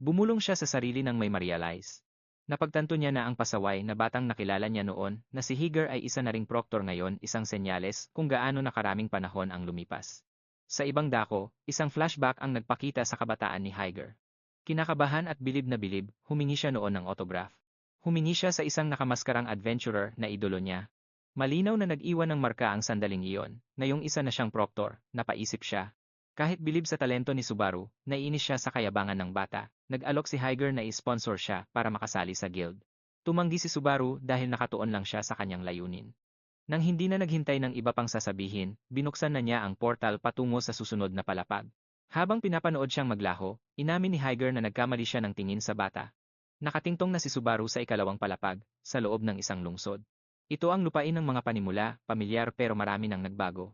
Bumulong siya sa sarili nang may ma-realize. Napagtanto niya na ang pasaway na batang nakilala niya noon na si Higer ay isa na ring proctor ngayon, isang senyales kung gaano nakaraming panahon ang lumipas. Sa ibang dako, isang flashback ang nagpakita sa kabataan ni Higer. Kinakabahan at bilib na bilib, humingi siya noon ng autograph. Humingi siya sa isang nakamaskarang adventurer na idolo niya. Malinaw na nag-iwan ng marka ang sandaling iyon, na yung isa na siyang proctor, napaisip siya. Kahit bilib sa talento ni Subaru, naiinis siya sa kayabangan ng bata. Nag-alok si Higer na i-sponsor siya para makasali sa guild. Tumanggi si Subaru dahil nakatuon lang siya sa kanyang layunin. Nang hindi na naghintay ng iba pang sasabihin, binuksan na niya ang portal patungo sa susunod na palapag. Habang pinapanood siyang maglaho, inamin ni Higer na nagkamali siya ng tingin sa bata. Nakatingtong na si Subaru sa ikalawang palapag, sa loob ng isang lungsod. Ito ang lupain ng mga panimula, pamilyar pero marami nang nagbago.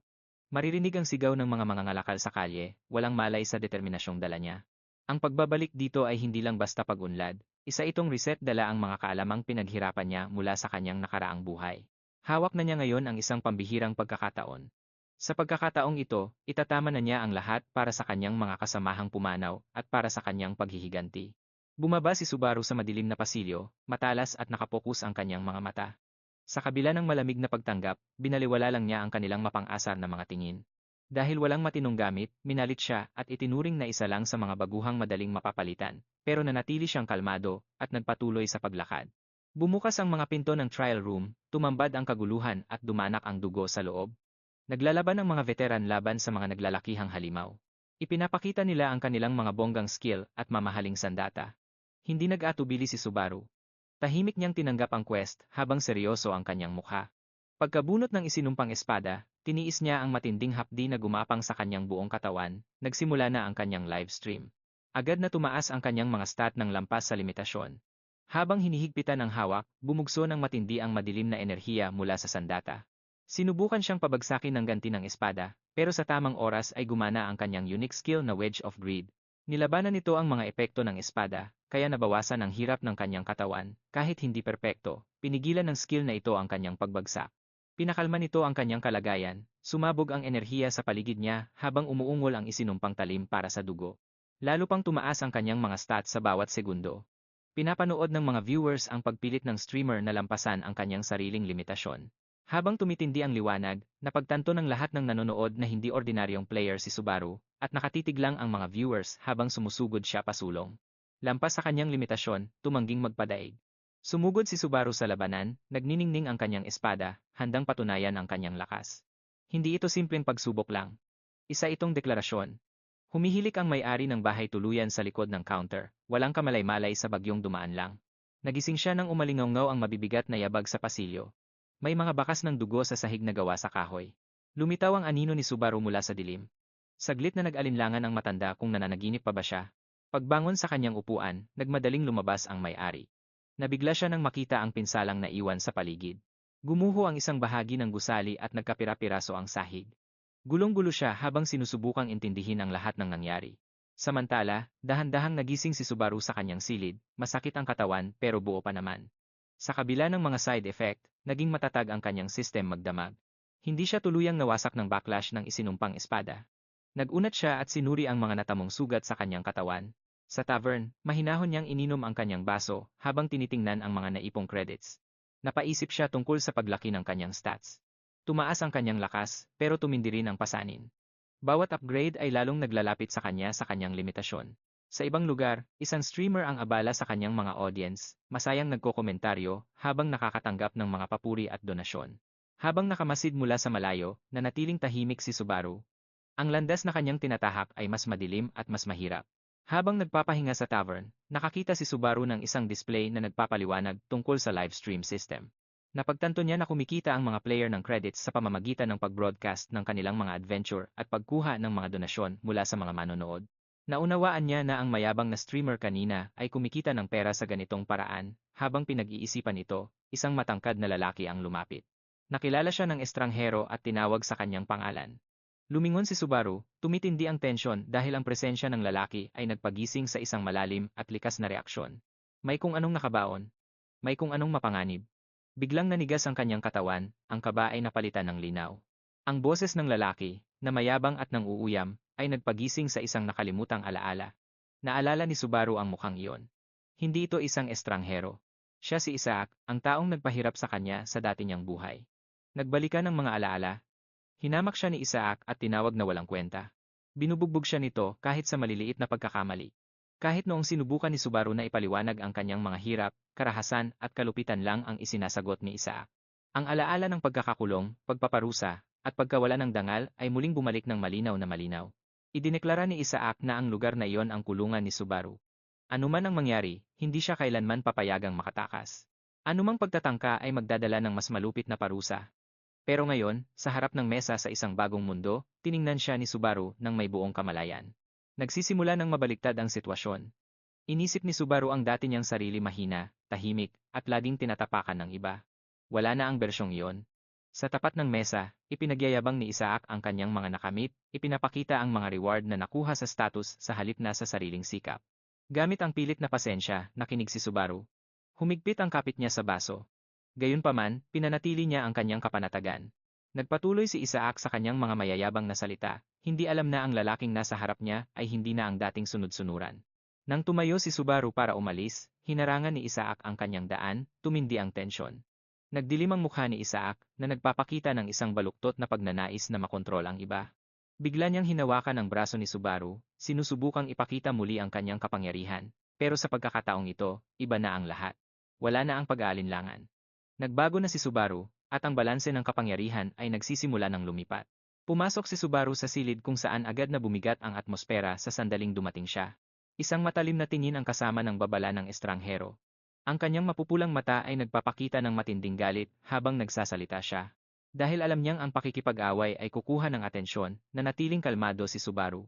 Maririnig ang sigaw ng mga mangangalakal sa kalye, walang malay sa determinasyong dala niya. Ang pagbabalik dito ay hindi lang basta pag-unlad, isa itong reset dala ang mga kaalamang pinaghirapan niya mula sa kanyang nakaraang buhay. Hawak na niya ngayon ang isang pambihirang pagkakataon. Sa pagkakataong ito, itatama na niya ang lahat para sa kanyang mga kasamahang pumanaw at para sa kanyang paghihiganti. Bumaba si Subaru sa madilim na pasilyo, matalas at nakapokus ang kanyang mga mata. Sa kabila ng malamig na pagtanggap, binaliwala lang niya ang kanilang mapang-asar na mga tingin. Dahil walang matinong gamit, minalit siya at itinuring na isa lang sa mga baguhang madaling mapapalitan, pero nanatili siyang kalmado at nagpatuloy sa paglakad. Bumukas ang mga pinto ng trial room, tumambad ang kaguluhan at dumanak ang dugo sa loob. Naglalaban ang mga veteran laban sa mga naglalakihang halimaw. Ipinapakita nila ang kanilang mga bonggang skill at mamahaling sandata. Hindi nag-atubili si Subaru. Tahimik niyang tinanggap ang quest habang seryoso ang kanyang mukha. Pagkabunot ng isinumpang espada, tiniis niya ang matinding hapdi na gumapang sa kanyang buong katawan, nagsimula na ang kanyang live stream. Agad na tumaas ang kanyang mga stat ng lampas sa limitasyon. Habang hinihigpitan ang hawak, bumugso ng matindi ang madilim na enerhiya mula sa sandata. Sinubukan siyang pabagsakin ng ganti ng espada, pero sa tamang oras ay gumana ang kanyang unique skill na Wedge of Greed. Nilabanan nito ang mga epekto ng espada, kaya nabawasan ang hirap ng kanyang katawan, kahit hindi perpekto, pinigilan ng skill na ito ang kanyang pagbagsak. Pinakalma nito ang kanyang kalagayan, sumabog ang enerhiya sa paligid niya habang umuungol ang isinumpang talim para sa dugo. Lalo pang tumaas ang kanyang mga stats sa bawat segundo. Pinapanood ng mga viewers ang pagpilit ng streamer na lampasan ang kanyang sariling limitasyon. Habang tumitindi ang liwanag, napagtanto ng lahat ng nanonood na hindi ordinaryong player si Subaru, at nakatitig lang ang mga viewers habang sumusugod siya pasulong. Lampas sa kanyang limitasyon, tumangging magpadaig. Sumugod si Subaru sa labanan, nagniningning ang kanyang espada, handang patunayan ang kanyang lakas. Hindi ito simpleng pagsubok lang. Isa itong deklarasyon. Humihilik ang may-ari ng bahay tuluyan sa likod ng counter, walang kamalay-malay sa bagyong dumaan lang. Nagising siya nang umalingaw ang mabibigat na yabag sa pasilyo. May mga bakas ng dugo sa sahig na gawa sa kahoy. Lumitaw ang anino ni Subaru mula sa dilim. Saglit na nag-alinlangan ang matanda kung nananaginip pa ba siya. Pagbangon sa kanyang upuan, nagmadaling lumabas ang may-ari. Nabigla siya nang makita ang pinsalang naiwan sa paligid. Gumuho ang isang bahagi ng gusali at nagkapira-piraso ang sahig. Gulong-gulo siya habang sinusubukang intindihin ang lahat ng nangyari. Samantala, dahan-dahang nagising si Subaru sa kanyang silid, masakit ang katawan pero buo pa naman. Sa kabila ng mga side effect, naging matatag ang kanyang system magdamag. Hindi siya tuluyang nawasak ng backlash ng isinumpang espada. Nag-unat siya at sinuri ang mga natamong sugat sa kanyang katawan. Sa tavern, mahinahon niyang ininom ang kanyang baso habang tinitingnan ang mga naipong credits. Napaisip siya tungkol sa paglaki ng kanyang stats. Tumaas ang kanyang lakas, pero tumindi rin ang pasanin. Bawat upgrade ay lalong naglalapit sa kanyang limitasyon. Sa ibang lugar, isang streamer ang abala sa kanyang mga audience, masayang nagkokomentaryo habang nakakatanggap ng mga papuri at donasyon. Habang nakamasid mula sa malayo, nanatiling tahimik si Subaru. Ang landas na kanyang tinatahak ay mas madilim at mas mahirap. Habang nagpapahinga sa tavern, nakakita si Subaru ng isang display na nagpapaliwanag tungkol sa live stream system. Napagtanto niya na kumikita ang mga player ng credits sa pamamagitan ng pag-broadcast ng kanilang mga adventure at pagkuha ng mga donasyon mula sa mga manonood. Naunawaan niya na ang mayabang na streamer kanina ay kumikita ng pera sa ganitong paraan, habang pinag-iisipan ito, isang matangkad na lalaki ang lumapit. Nakilala siya ng estranghero at tinawag sa kanyang pangalan. Lumingon si Subaru, tumitindi ang tensyon dahil ang presensya ng lalaki ay nagpagising sa isang malalim at likas na reaksyon. May kung anong nakabaon, may kung anong mapanganib. Biglang nanigas ang kanyang katawan, ang kaba ay napalitan ng linaw. Ang boses ng lalaki, na mayabang at nang-uuyam, ay nagpagising sa isang nakalimutang alaala. Naalala ni Subaru ang mukhang iyon. Hindi ito isang estranghero. Siya si Isaac, ang taong nagpahirap sa kanya sa dati niyang buhay. Nagbalikan ng mga alaala. Hinamak siya ni Isaac at tinawag na walang kwenta. Binubugbog siya nito kahit sa maliliit na pagkakamali. Kahit noong sinubukan ni Subaru na ipaliwanag ang kanyang mga hirap, karahasan at kalupitan lang ang isinasagot ni Isaac. Ang alaala ng pagkakakulong, pagpaparusa, at pagkawala ng dangal ay muling bumalik ng malinaw na malinaw. Idineklara ni Isaac na ang lugar na iyon ang kulungan ni Subaru. Anuman ang mangyari, hindi siya kailanman papayagang makatakas. Anumang pagtatangka ay magdadala ng mas malupit na parusa. Pero ngayon, sa harap ng mesa sa isang bagong mundo, tiningnan siya ni Subaru ng may buong kamalayan. Nagsisimula ng mabaliktad ang sitwasyon. Inisip ni Subaru ang dati niyang sarili mahina, tahimik, at laging tinatapakan ng iba. Wala na ang bersyong iyon. Sa tapat ng mesa, ipinagyayabang ni Isaac ang kanyang mga nakamit, ipinapakita ang mga reward na nakuha sa status sa halip na sa sariling sikap. Gamit ang pilit na pasensya, nakinig si Subaru. Humigpit ang kapit niya sa baso. Gayunpaman, pinanatili niya ang kanyang kapanatagan. Nagpatuloy si Isaac sa kanyang mga mayayabang na salita, hindi alam na ang lalaking nasa harap niya ay hindi na ang dating sunod-sunuran. Nang tumayo si Subaru para umalis, hinarangan ni Isaac ang kanyang daan, tumindi ang tensyon. Nagdilim ang mukha ni Isaac na nagpapakita ng isang baluktot na pagnanais na makontrol ang iba. Bigla niyang hinawakan ang braso ni Subaru, sinusubukang ipakita muli ang kanyang kapangyarihan. Pero sa pagkakataong ito, iba na ang lahat. Wala na ang pag-aalinlangan. Nagbago na si Subaru, at ang balanse ng kapangyarihan ay nagsisimula ng lumipat. Pumasok si Subaru sa silid kung saan agad na bumigat ang atmosfera sa sandaling dumating siya. Isang matalim na tingin ang kasama ng babala ng estranghero. Ang kanyang mapupulang mata ay nagpapakita ng matinding galit habang nagsasalita siya. Dahil alam niyang ang pakikipag-away ay kukuha ng atensyon, nanatiling kalmado si Subaru.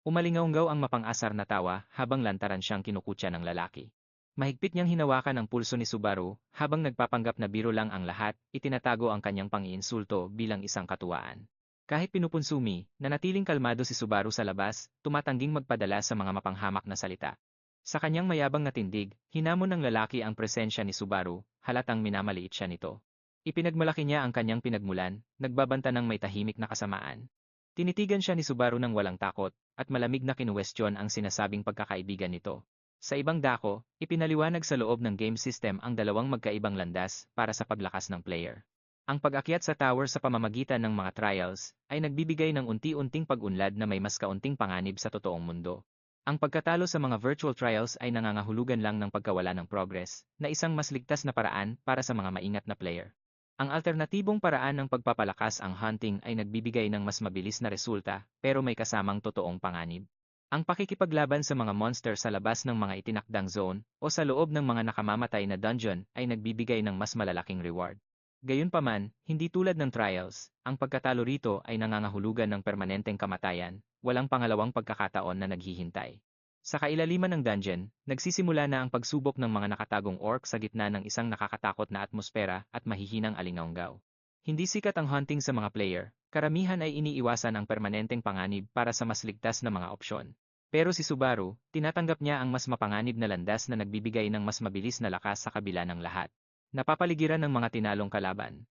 Umalingaunggaw ang mapang-asar na tawa habang lantaran siyang kinukutya ng lalaki. Mahigpit niyang hinawakan ang pulso ni Subaru habang nagpapanggap na biro lang ang lahat, itinatago ang kanyang pang-iinsulto bilang isang katuwaan. Kahit pinupunsumi, nanatiling kalmado si Subaru sa labas, tumatangging magpadala sa mga mapanghamak na salita. Sa kanyang mayabang na tindig, hinamon ng lalaki ang presensya ni Subaru, halatang minamaliit siya nito. Ipinagmalaki niya ang kanyang pinagmulan, nagbabanta ng may tahimik na kasamaan. Tinitigan siya ni Subaru ng walang takot, at malamig na kinuwestiyon ang sinasabing pagkakaibigan nito. Sa ibang dako, ipinaliwanag sa loob ng game system ang dalawang magkaibang landas para sa paglakas ng player. Ang pag-akyat sa tower sa pamamagitan ng mga trials ay nagbibigay ng unti-unting pag-unlad na may mas kaunting panganib sa totoong mundo. Ang pagkatalo sa mga virtual trials ay nangangahulugan lang ng pagkawala ng progress, na isang mas ligtas na paraan para sa mga maingat na player. Ang alternatibong paraan ng pagpapalakas ang hunting ay nagbibigay ng mas mabilis na resulta, pero may kasamang totoong panganib. Ang pakikipaglaban sa mga monster sa labas ng mga itinakdang zone o sa loob ng mga nakamamatay na dungeon ay nagbibigay ng mas malalaking reward. Gayunpaman, hindi tulad ng trials, ang pagkatalo rito ay nangangahulugan ng permanenteng kamatayan, walang pangalawang pagkakataon na naghihintay. Sa kailaliman ng dungeon, nagsisimula na ang pagsubok ng mga nakatagong orc sa gitna ng isang nakakatakot na atmosfera at mahihinang alingaunggaw. Hindi sikat ang hunting sa mga player, karamihan ay iniiwasan ang permanenteng panganib para sa mas ligtas na mga opsyon. Pero si Subaru, tinatanggap niya ang mas mapanganib na landas na nagbibigay ng mas mabilis na lakas sa kabila ng lahat. Napapaligiran ng mga tinalong kalaban.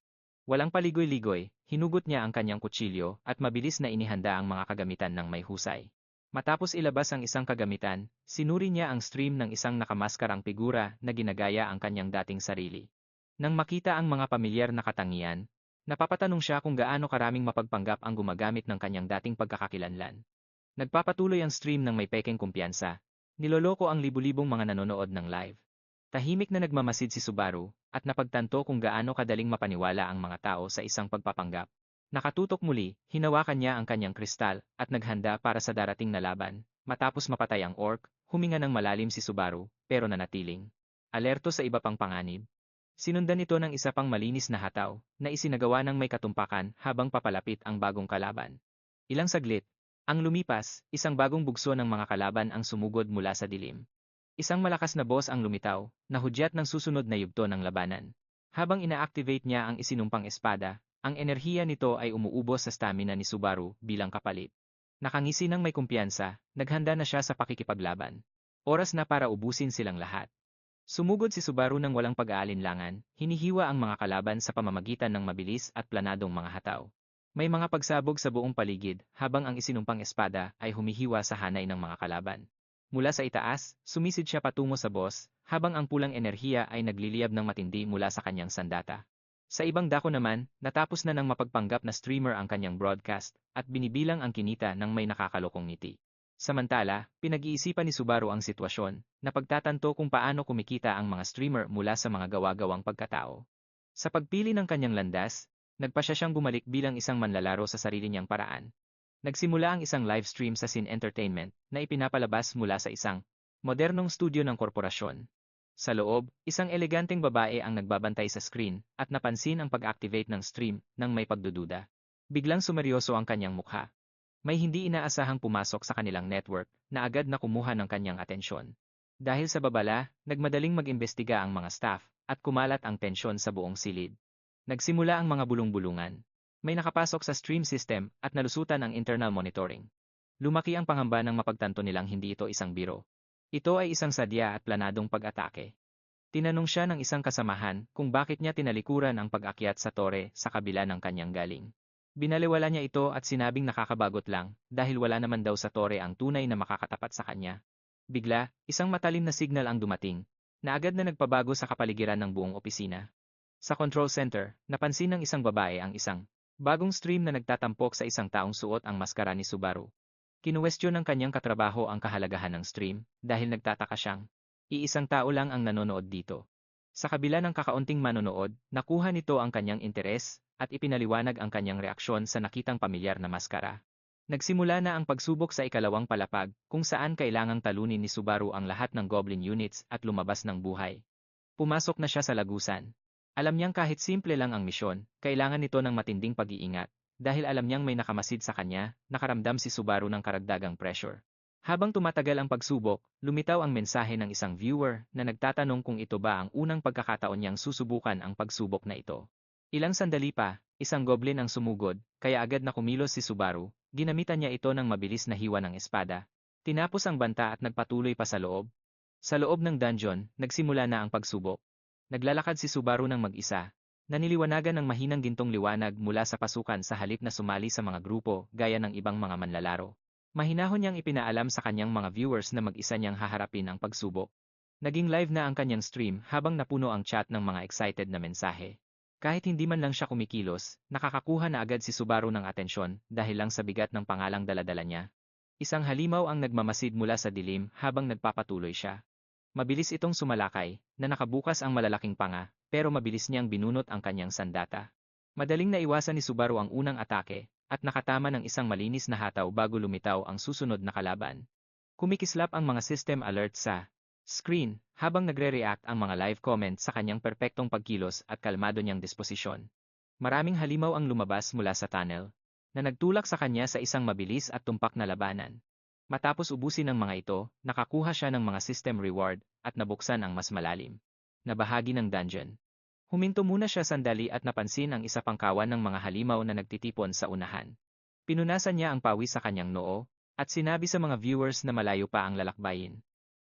Walang paligoy-ligoy, hinugot niya ang kanyang kutsilyo at mabilis na inihanda ang mga kagamitan ng may husay. Matapos ilabas ang isang kagamitan, sinuri niya ang stream ng isang nakamaskarang figura na ginagaya ang kanyang dating sarili. Nang makita ang mga pamilyar na katangian, napapatanong siya kung gaano karaming mapagpanggap ang gumagamit ng kanyang dating pagkakakilanlan. Nagpapatuloy ang stream ng may pekeng kumpiyansa. Niloloko ang libu-libong mga nanonood ng live. Tahimik na nagmamasid si Subaru, at napagtanto kung gaano kadaling mapaniwala ang mga tao sa isang pagpapanggap. Nakatutok muli, hinawakan niya ang kanyang kristal, at naghanda para sa darating na laban. Matapos mapatay ang orc, huminga ng malalim si Subaru, pero nanatiling alerto sa iba pang panganib. Sinundan ito ng isa pang malinis na hataw, na isinagawa ng may katumpakan habang papalapit ang bagong kalaban. Ilang saglit, Ang lumipas, isang bagong bugso ng mga kalaban ang sumugod mula sa dilim. Isang malakas na boss ang lumitaw, nahudyat ng susunod na yugto ng labanan. Habang ina-activate niya ang isinumpang espada, ang enerhiya nito ay umuubos sa stamina ni Subaru bilang kapalit. Nakangisi ng may kumpiyansa, naghanda na siya sa pakikipaglaban. Oras na para ubusin silang lahat. Sumugod si Subaru ng walang pag-aalinlangan, hinihiwa ang mga kalaban sa pamamagitan ng mabilis at planadong mga hataw. May mga pagsabog sa buong paligid habang ang isinumpang espada ay humihiwa sa hanay ng mga kalaban. Mula sa itaas, sumisid siya patungo sa boss, habang ang pulang enerhiya ay nagliliyab ng matindi mula sa kanyang sandata. Sa ibang dako naman, natapos na ng mapagpanggap na streamer ang kanyang broadcast, at binibilang ang kinita ng may nakakalokong ngiti. Samantala, pinag-iisipan ni Subaru ang sitwasyon, na pagtatanto kung paano kumikita ang mga streamer mula sa mga gawa-gawang pagkatao. Sa pagpili ng kanyang landas, nagpasya siyang bumalik bilang isang manlalaro sa sarili niyang paraan. Nagsimula ang isang live stream sa Sin Entertainment na ipinapalabas mula sa isang modernong studio ng korporasyon. Sa loob, isang eleganteng babae ang nagbabantay sa screen at napansin ang pag-activate ng stream nang may pagdududa. Biglang sumeryoso ang kanyang mukha. May hindi inaasahang pumasok sa kanilang network na agad na kumuha ng kanyang atensyon. Dahil sa babala, nagmadaling mag-imbestiga ang mga staff at kumalat ang tensyon sa buong silid. Nagsimula ang mga bulong-bulungan. May nakapasok sa stream system at nalusutan ang internal monitoring. Lumaki ang pangamba ng mapagtanto nilang hindi ito isang biro. Ito ay isang sadya at planadong pag-atake. Tinanong siya ng isang kasamahan kung bakit niya tinalikuran ang pag-akyat sa tore sa kabila ng kanyang galing. Binaliwala niya ito at sinabing nakakabagot lang dahil wala naman daw sa tore ang tunay na makakatapat sa kanya. Bigla, isang matalim na signal ang dumating, na agad na nagpabago sa kapaligiran ng buong opisina. Sa control center, napansin ng isang babae ang isang bagong stream na nagtatampok sa isang taong suot ang maskara ni Subaru. Kinuwestiyon ng kanyang katrabaho ang kahalagahan ng stream dahil nagtataka siyang, iisang tao lang ang nanonood dito. Sa kabila ng kakaunting manonood, nakuha nito ang kanyang interes at ipinaliwanag ang kanyang reaksyon sa nakitang pamilyar na maskara. Nagsimula na ang pagsubok sa ikalawang palapag kung saan kailangang talunin ni Subaru ang lahat ng Goblin units at lumabas ng buhay. Pumasok na siya sa lagusan. Alam niyang kahit simple lang ang misyon, kailangan nito ng matinding pag-iingat. Dahil alam niyang may nakamasid sa kanya, nakaramdam si Subaru ng karagdagang pressure. Habang tumatagal ang pagsubok, lumitaw ang mensahe ng isang viewer na nagtatanong kung ito ba ang unang pagkakataon niyang susubukan ang pagsubok na ito. Ilang sandali pa, isang goblin ang sumugod, kaya agad na kumilos si Subaru, ginamitan niya ito ng mabilis na hiwa ng espada. Tinapos ang banta at nagpatuloy pa sa loob. Sa loob ng dungeon, nagsimula na ang pagsubok. Naglalakad si Subaru ng mag-isa. Naniliwanagan ng mahinang gintong liwanag mula sa pasukan sa halip na sumali sa mga grupo gaya ng ibang mga manlalaro. Mahinahon niyang ipinaalam sa kanyang mga viewers na mag-isa niyang haharapin ang pagsubok. Naging live na ang kanyang stream habang napuno ang chat ng mga excited na mensahe. Kahit hindi man lang siya kumikilos, nakakakuha na agad si Subaru ng atensyon dahil lang sa bigat ng pangalang daladala niya. Isang halimaw ang nagmamasid mula sa dilim habang nagpapatuloy siya. Mabilis itong sumalakay, na nakabukas ang malalaking panga, pero mabilis niyang binunot ang kanyang sandata. Madaling naiwasan ni Subaru ang unang atake, at nakatama ng isang malinis na hataw bago lumitaw ang susunod na kalaban. Kumikislap ang mga system alert sa screen, habang nagre-react ang mga live comments sa kanyang perpektong pagkilos at kalmado niyang disposisyon. Maraming halimaw ang lumabas mula sa tunnel, na nagtulak sa kanya sa isang mabilis at tumpak na labanan. Matapos ubusin ng mga ito, nakakuha siya ng mga system reward at nabuksan ang mas malalim na bahagi ng dungeon. Huminto muna siya sandali at napansin ang isa pang kawan ng mga halimaw na nagtitipon sa unahan. Pinunasan niya ang pawis sa kanyang noo at sinabi sa mga viewers na malayo pa ang lalakbayin.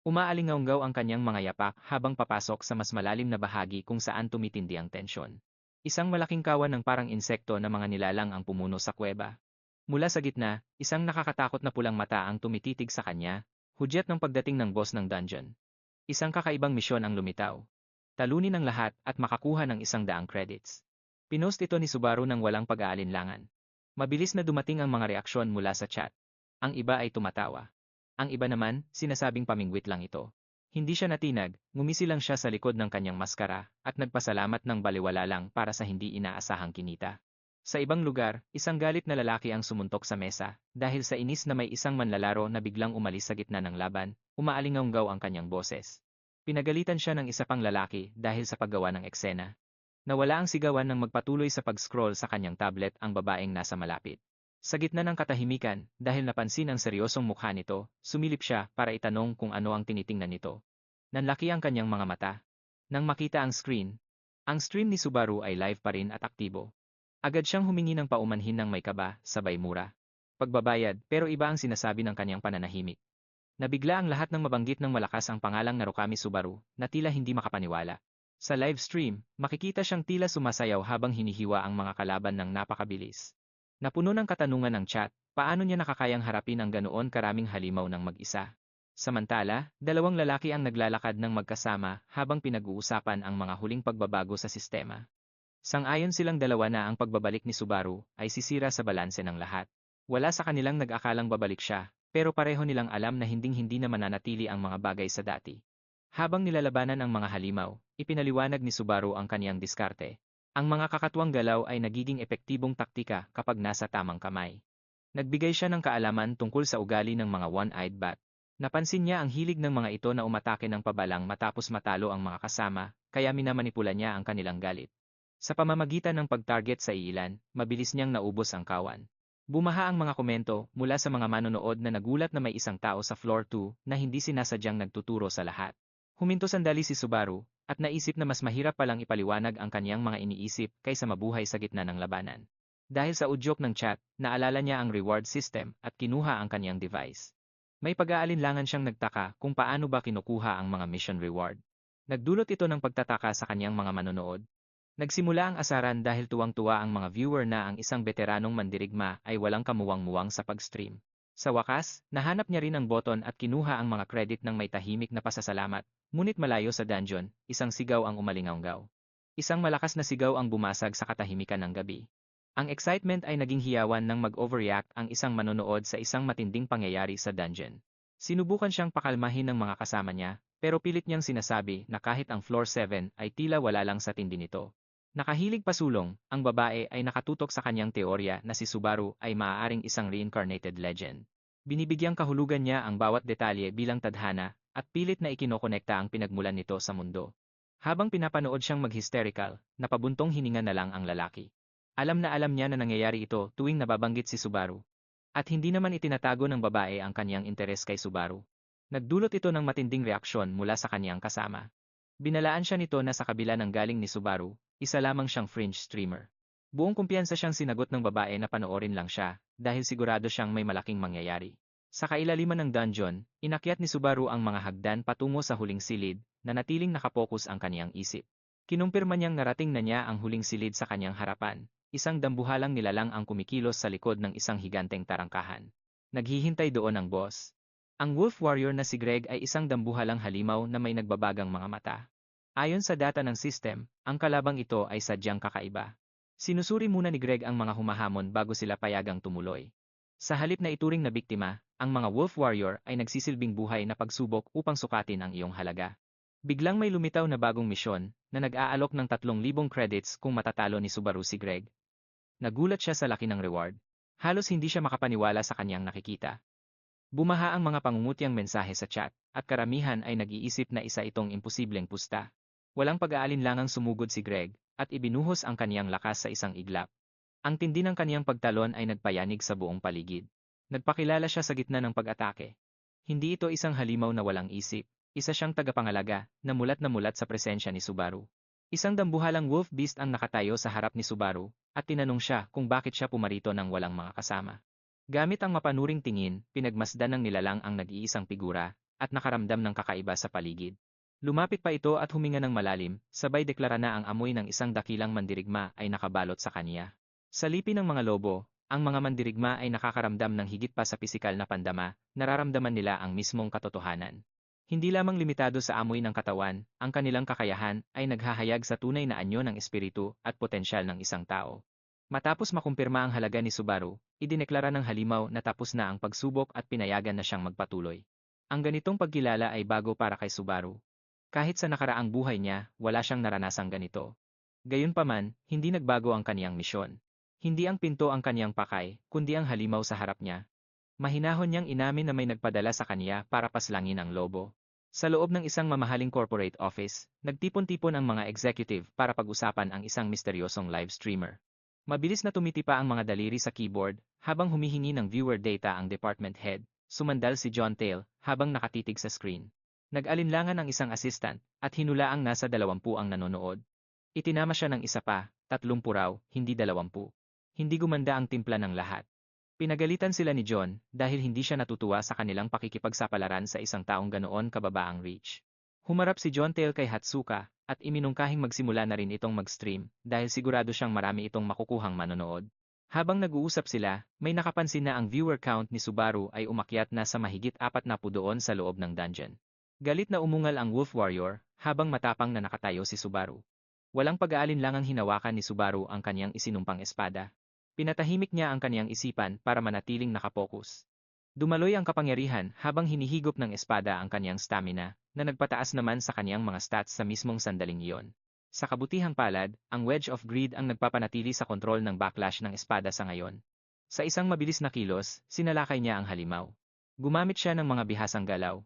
Umaalingaunggaw ang kanyang mga yapak habang papasok sa mas malalim na bahagi kung saan tumitindi ang tensyon. Isang malaking kawan ng parang insekto na mga nilalang ang pumuno sa kuweba. Mula sa gitna, isang nakakatakot na pulang mata ang tumititig sa kanya, hudyat ng pagdating ng boss ng dungeon. Isang kakaibang misyon ang lumitaw. Talunin ang lahat at makakuha ng 100 credits. Pinost ito ni Subaru ng walang pag-aalinlangan. Mabilis na dumating ang mga reaksyon mula sa chat. Ang iba ay tumatawa. Ang iba naman, sinasabing pamingwit lang ito. Hindi siya natinag, ngumisi lang siya sa likod ng kanyang maskara, at nagpasalamat ng baliwala lang para sa hindi inaasahang kinita. Sa ibang lugar, isang galit na lalaki ang sumuntok sa mesa, dahil sa inis na may isang manlalaro na biglang umalis sa gitna ng laban, umaalingaunggaw ang kanyang boses. Pinagalitan siya ng isa pang lalaki dahil sa paggawa ng eksena. Nawala ang sigawan nang magpatuloy sa pag-scroll sa kanyang tablet ang babaeng nasa malapit. Sa gitna ng katahimikan, dahil napansin ang seryosong mukha nito, sumilip siya para itanong kung ano ang tinitingnan nito. Nanlaki ang kanyang mga mata. Nang makita ang stream ni Subaru ay live pa rin at aktibo. Agad siyang humingi ng paumanhin ng may kaba, sabay mura. Pagbabayad, pero iba ang sinasabi ng kanyang pananahimik. Nabigla ang lahat ng mabanggit ng malakas ang pangalang Narukami Subaru, na tila hindi makapaniwala. Sa live stream, makikita siyang tila sumasayaw habang hinihiwa ang mga kalaban ng napakabilis. Napuno ng katanungan ng chat, paano niya nakakayang harapin ang ganoon karaming halimaw ng mag-isa. Samantala, dalawang lalaki ang naglalakad ng magkasama habang pinag-uusapan ang mga huling pagbabago sa sistema. Sang-ayon silang dalawa na ang pagbabalik ni Subaru ay sisira sa balanse ng lahat. Wala sa kanilang nag-akalang babalik siya, pero pareho nilang alam na hinding-hindi na mananatili ang mga bagay sa dati. Habang nilalabanan ang mga halimaw, ipinaliwanag ni Subaru ang kaniyang diskarte. Ang mga kakatwang galaw ay nagiging epektibong taktika kapag nasa tamang kamay. Nagbigay siya ng kaalaman tungkol sa ugali ng mga one-eyed bat. Napansin niya ang hilig ng mga ito na umatake ng pabalang matapos matalo ang mga kasama, kaya minamanipula niya ang kanilang galit. Sa pamamagitan ng pag-target sa iilan, mabilis niyang naubos ang kawan. Bumaha ang mga komento mula sa mga manonood na nagulat na may isang tao sa floor 2 na hindi sinasadyang nagtuturo sa lahat. Huminto sandali si Subaru, at naisip na mas mahirap palang ipaliwanag ang kaniyang mga iniisip kaysa mabuhay sa gitna ng labanan. Dahil sa udyok ng chat, naalala niya ang reward system at kinuha ang kaniyang device. May pag-aalinlangan siyang nagtaka kung paano ba kinukuha ang mga mission reward. Nagdulot ito ng pagtataka sa kaniyang mga manonood. Nagsimula ang asaran dahil tuwang-tuwa ang mga viewer na ang isang veteranong mandirigma ay walang kamuwang-muwang sa pag-stream. Sa wakas, nahanap niya rin ang boton at kinuha ang mga credit ng may tahimik na pasasalamat, ngunit malayo sa dungeon, isang sigaw ang umalingaw. Isang malakas na sigaw ang bumasag sa katahimikan ng gabi. Ang excitement ay naging hiyawan nang mag-overreact ang isang manonood sa isang matinding pangyayari sa dungeon. Sinubukan siyang pakalmahin ng mga kasama niya, pero pilit niyang sinasabi na kahit ang floor 7 ay tila wala lang sa tindi nito. Nakahilig pasulong, ang babae ay nakatutok sa kanyang teorya na si Subaru ay maaaring isang reincarnated legend. Binibigyang kahulugan niya ang bawat detalye bilang tadhana, at pilit na ikinokonekta ang pinagmulan nito sa mundo. Habang pinapanood siyang mag-hysterical, napabuntong hininga na lang ang lalaki. Alam na alam niya na nangyayari ito tuwing nababanggit si Subaru. At hindi naman itinatago ng babae ang kanyang interes kay Subaru. Nagdulot ito ng matinding reaksyon mula sa kanyang kasama. Binalaan siya nito na sa kabila ng galing ni Subaru, isa lamang siyang fringe streamer. Buong kumpiyansa siyang sinagot ng babae na panoorin lang siya, dahil sigurado siyang may malaking mangyayari. Sa kailaliman ng dungeon, inakyat ni Subaru ang mga hagdan patungo sa huling silid, na natiling nakapokus ang kaniyang isip. Kinumpirma niyang narating na niya ang huling silid sa kanyang harapan, isang dambuhalang nilalang ang kumikilos sa likod ng isang higanteng tarangkahan. Naghihintay doon ang boss. Ang wolf warrior na si Greg ay isang dambuhalang halimaw na may nagbabagang mga mata. Ayon sa data ng system, ang kalabang ito ay sadyang kakaiba. Sinusuri muna ni Greg ang mga humahamon bago sila payagang tumuloy. Sa halip na ituring na biktima, ang mga wolf warrior ay nagsisilbing buhay na pagsubok upang sukatin ang iyong halaga. Biglang may lumitaw na bagong misyon na nag-aalok ng 3,000 credits kung matatalo ni Subaru si Greg. Nagulat siya sa laki ng reward. Halos hindi siya makapaniwala sa kanyang nakikita. Bumaha ang mga pangungutyang mensahe sa chat, at karamihan ay nag-iisip na isa itong imposibleng pusta. Walang pag-aalinlangang sumugod si Greg, at ibinuhos ang kaniyang lakas sa isang iglap. Ang tindi ng kaniyang pagtalon ay nagpayanig sa buong paligid. Nagpakilala siya sa gitna ng pag-atake. Hindi ito isang halimaw na walang isip, isa siyang tagapangalaga, na mulat sa presensya ni Subaru. Isang dambuhalang wolf beast ang nakatayo sa harap ni Subaru, at tinanong siya kung bakit siya pumarito ng walang mga kasama. Gamit ang mapanuring tingin, pinagmasdan ng nilalang ang nag-iisang figura, at nakaramdam ng kakaiba sa paligid. Lumapit pa ito at huminga ng malalim, sabay deklara na ang amoy ng isang dakilang mandirigma ay nakabalot sa kaniya. Sa lipi ng mga lobo, ang mga mandirigma ay nakakaramdam ng higit pa sa pisikal na pandama, nararamdaman nila ang mismong katotohanan. Hindi lamang limitado sa amoy ng katawan, ang kanilang kakayahan ay naghahayag sa tunay na anyo ng espiritu at potensyal ng isang tao. Matapos makumpirma ang halaga ni Subaru, idineklara ng halimaw na tapos na ang pagsubok at pinayagan na siyang magpatuloy. Ang ganitong pagkilala ay bago para kay Subaru. Kahit sa nakaraang buhay niya, wala siyang naranasang ganito. Gayunpaman, hindi nagbago ang kaniyang misyon. Hindi ang pinto ang kaniyang pakay, kundi ang halimaw sa harap niya. Mahinahon niyang inamin na may nagpadala sa kaniya para paslangin ang lobo. Sa loob ng isang mamahaling corporate office, nagtipon-tipon ang mga executive para pag-usapan ang isang misteryosong live streamer. Mabilis na tumitipa ang mga daliri sa keyboard habang humihingi ng viewer data ang department head. Sumandal si John Tail habang nakatitig sa screen. Nag-alinlangan ang isang assistant at hinulaang nasa 20 ang nanonood. Itinama siya ng isa pa, 30 raw, hindi 20. Hindi gumanda ang timpla ng lahat. Pinagalitan sila ni John dahil hindi siya natutuwa sa kanilang pakikipagsapalaran sa isang taong ganoon kababa ang reach. Humarap si John Tail kay Hatsuka at iminungkahing magsimula na rin itong mag-stream dahil sigurado siyang marami itong makukuhang manonood. Habang nag-uusap sila, may nakapansin na ang viewer count ni Subaru ay umakyat na sa mahigit 40 doon sa loob ng dungeon. Galit na umungal ang Wolf Warrior habang matapang na nakatayo si Subaru. Walang pag-aalinlangang hinawakan ni Subaru ang kanyang isinumpang espada. Pinatahimik niya ang kanyang isipan para manatiling nakapokus. Dumaloy ang kapangyarihan habang hinihigop ng espada ang kanyang stamina na nagpataas naman sa kanyang mga stats sa mismong sandaling iyon. Sa kabutihang palad, ang Wedge of Greed ang nagpapanatili sa kontrol ng backlash ng espada sa ngayon. Sa isang mabilis na kilos, sinalakay niya ang halimaw. Gumamit siya ng mga bihasang galaw.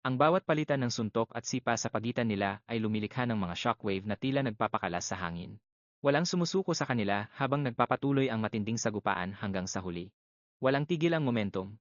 Ang bawat palitan ng suntok at sipa sa pagitan nila ay lumilikha ng mga shockwave na tila nagpapakalas sa hangin. Walang sumusuko sa kanila habang nagpapatuloy ang matinding sagupaan hanggang sa huli. Walang tigil ang momentum.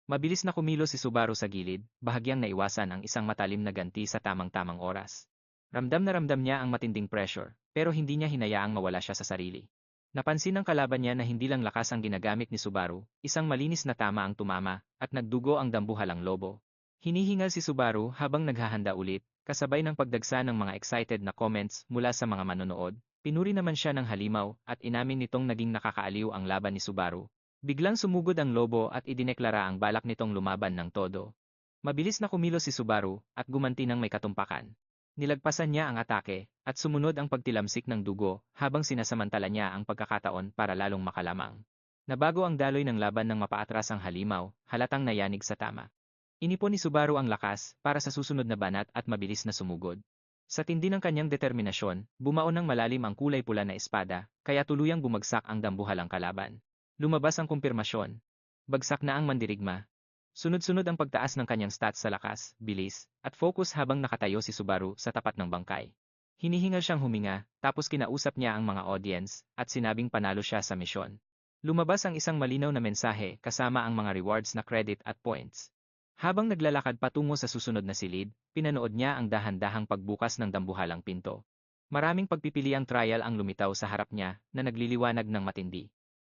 Mabilis na kumilos si Subaru sa gilid, bahagyang naiwasan ang isang matalim na ganti sa tamang-tamang oras. Ramdam na ramdam niya ang matinding pressure, pero hindi niya hinayaang mawala siya sa sarili. Napansin ng kalaban niya na hindi lang lakas ang ginagamit ni Subaru, isang malinis na tama ang tumama, at nagdugo ang dambuhalang lobo. Hinihingal si Subaru habang naghahanda ulit, kasabay ng pagdagsa ng mga excited na comments mula sa mga manonood. Pinuri naman siya ng halimaw at inamin nitong naging nakakaaliw ang laban ni Subaru. Biglang sumugod ang lobo at idineklara ang balak nitong lumaban ng todo. Mabilis na kumilos si Subaru at gumanti ng may katumpakan. Nilagpasan niya ang atake at sumunod ang pagtilamsik ng dugo habang sinasamantala niya ang pagkakataon para lalong makalamang. Nabago ang daloy ng laban ng mapaatras ang halimaw, halatang nayanig sa tama. Inipon ni Subaru ang lakas para sa susunod na banat at mabilis na sumugod. Sa tindi ng kanyang determinasyon, bumaon ng malalim ang kulay pula na espada, kaya tuluyang bumagsak ang dambuhalang kalaban. Lumabas ang kumpirmasyon. Bagsak na ang mandirigma. Sunod-sunod ang pagtaas ng kanyang stats sa lakas, bilis, at focus habang nakatayo si Subaru sa tapat ng bangkay. Hinihingal siyang huminga, tapos kinausap niya ang mga audience, at sinabing panalo siya sa misyon. Lumabas ang isang malinaw na mensahe kasama ang mga rewards na credit at points. Habang naglalakad patungo sa susunod na silid, pinanood niya ang dahan-dahang pagbukas ng dambuhalang pinto. Maraming pagpipiliang trial ang lumitaw sa harap niya na nagliliwanag ng matindi.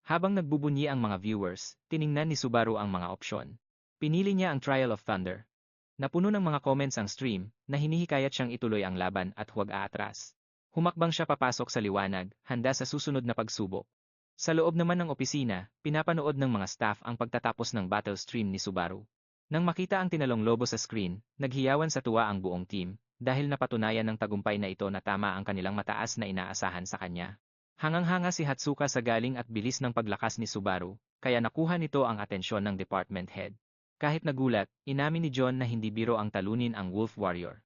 Habang nagbubunyi ang mga viewers, tiningnan ni Subaru ang mga opsyon. Pinili niya ang Trial of Thunder. Napuno ng mga comments ang stream na hinihikayat siyang ituloy ang laban at huwag aatras. Humakbang siya papasok sa liwanag, handa sa susunod na pagsubok. Sa loob naman ng opisina, pinapanood ng mga staff ang pagtatapos ng battle stream ni Subaru. Nang makita ang tinalong lobo sa screen, naghiyawan sa tuwa ang buong team dahil napatunayan ng tagumpay na ito na tama ang kanilang mataas na inaasahan sa kanya. Hangang-hanga si Hatsuka sa galing at bilis ng paglakas ni Subaru, kaya nakuha nito ang atensyon ng department head. Kahit nagulat, inamin ni John na hindi biro ang talunin ang Wolf Warrior.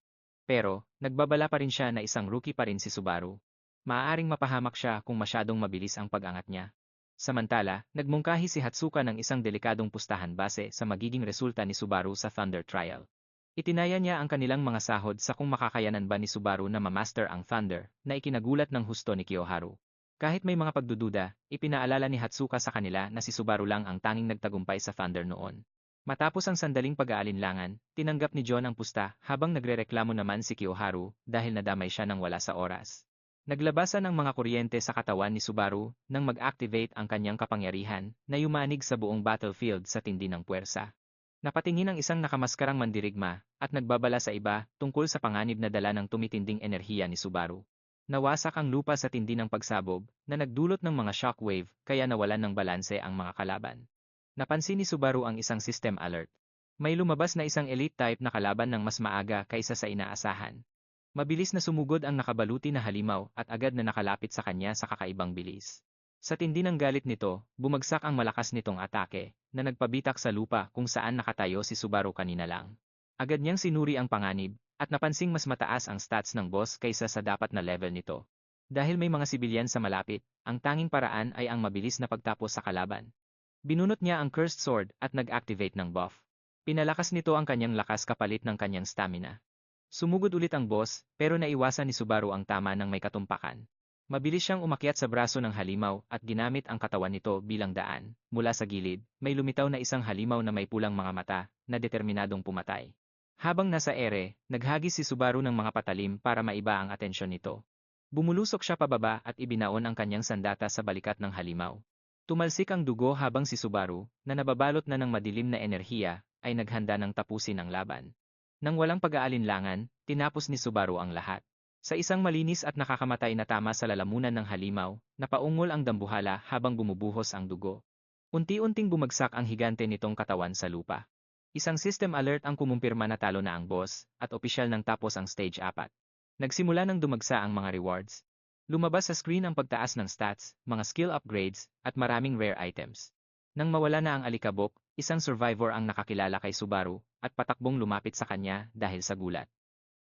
Pero, nagbabala pa rin siya na isang rookie pa rin si Subaru. Maaaring mapahamak siya kung masyadong mabilis ang pag-angat niya. Samantala, nagmungkahi si Hatsuka ng isang delikadong pustahan base sa magiging resulta ni Subaru sa Thunder Trial. Itinaya niya ang kanilang mga sahod sa kung makakayanan ba ni Subaru na mamaster ang Thunder na ikinagulat ng husto ni Kiyoharu. Kahit may mga pagdududa, ipinaalala ni Hatsuka sa kanila na si Subaru lang ang tanging nagtagumpay sa Thunder noon. Matapos ang sandaling pag-aalinlangan, tinanggap ni John ang pusta habang nagrereklamo naman si Kiyoharu dahil nadamay siya ng wala sa oras. Naglabasan ang mga kuryente sa katawan ni Subaru nang mag-activate ang kanyang kapangyarihan na yumanig sa buong battlefield sa tindi ng puwersa. Napatingin ang isang nakamaskarang mandirigma at nagbabala sa iba tungkol sa panganib na dala ng tumitinding enerhiya ni Subaru. Nawasak ang lupa sa tindi ng pagsabog na nagdulot ng mga shockwave kaya nawalan ng balanse ang mga kalaban. Napansin ni Subaru ang isang system alert. May lumabas na isang elite type na kalaban ng mas maaga kaysa sa inaasahan. Mabilis na sumugod ang nakabaluti na halimaw at agad na nakalapit sa kanya sa kakaibang bilis. Sa tindi ng galit nito, bumagsak ang malakas nitong atake na nagpabitak sa lupa kung saan nakatayo si Subaru kanina lang. Agad niyang sinuri ang panganib at napansing mas mataas ang stats ng boss kaysa sa dapat na level nito. Dahil may mga sibilyan sa malapit, ang tanging paraan ay ang mabilis na pagtapos sa kalaban. Binunot niya ang Cursed Sword at nag-activate ng buff. Pinalakas nito ang kanyang lakas kapalit ng kanyang stamina. Sumugod ulit ang boss, pero naiwasan ni Subaru ang tama ng may katumpakan. Mabilis siyang umakyat sa braso ng halimaw at ginamit ang katawan nito bilang daan. Mula sa gilid, may lumitaw na isang halimaw na may pulang mga mata na determinadong pumatay. Habang nasa ere, naghagis si Subaru ng mga patalim para maiba ang atensyon nito. Bumulusok siya pababa at ibinaon ang kanyang sandata sa balikat ng halimaw. Tumalsik ang dugo habang si Subaru, na nababalot na ng madilim na enerhiya, ay naghanda ng tapusin ang laban. Nang walang pag-aalinlangan, tinapos ni Subaru ang lahat. Sa isang malinis at nakakamatay na tama sa lalamunan ng halimaw, napaungol ang dambuhala habang bumubuhos ang dugo. Unti-unting bumagsak ang higante nitong katawan sa lupa. Isang system alert ang kumumpirma na talo na ang boss, at opisyal nang tapos ang stage 4. Nagsimula nang dumagsa ang mga rewards. Lumabas sa screen ang pagtaas ng stats, mga skill upgrades, at maraming rare items. Nang mawala na ang alikabok, isang survivor ang nakakilala kay Subaru, at patakbong lumapit sa kanya dahil sa gulat.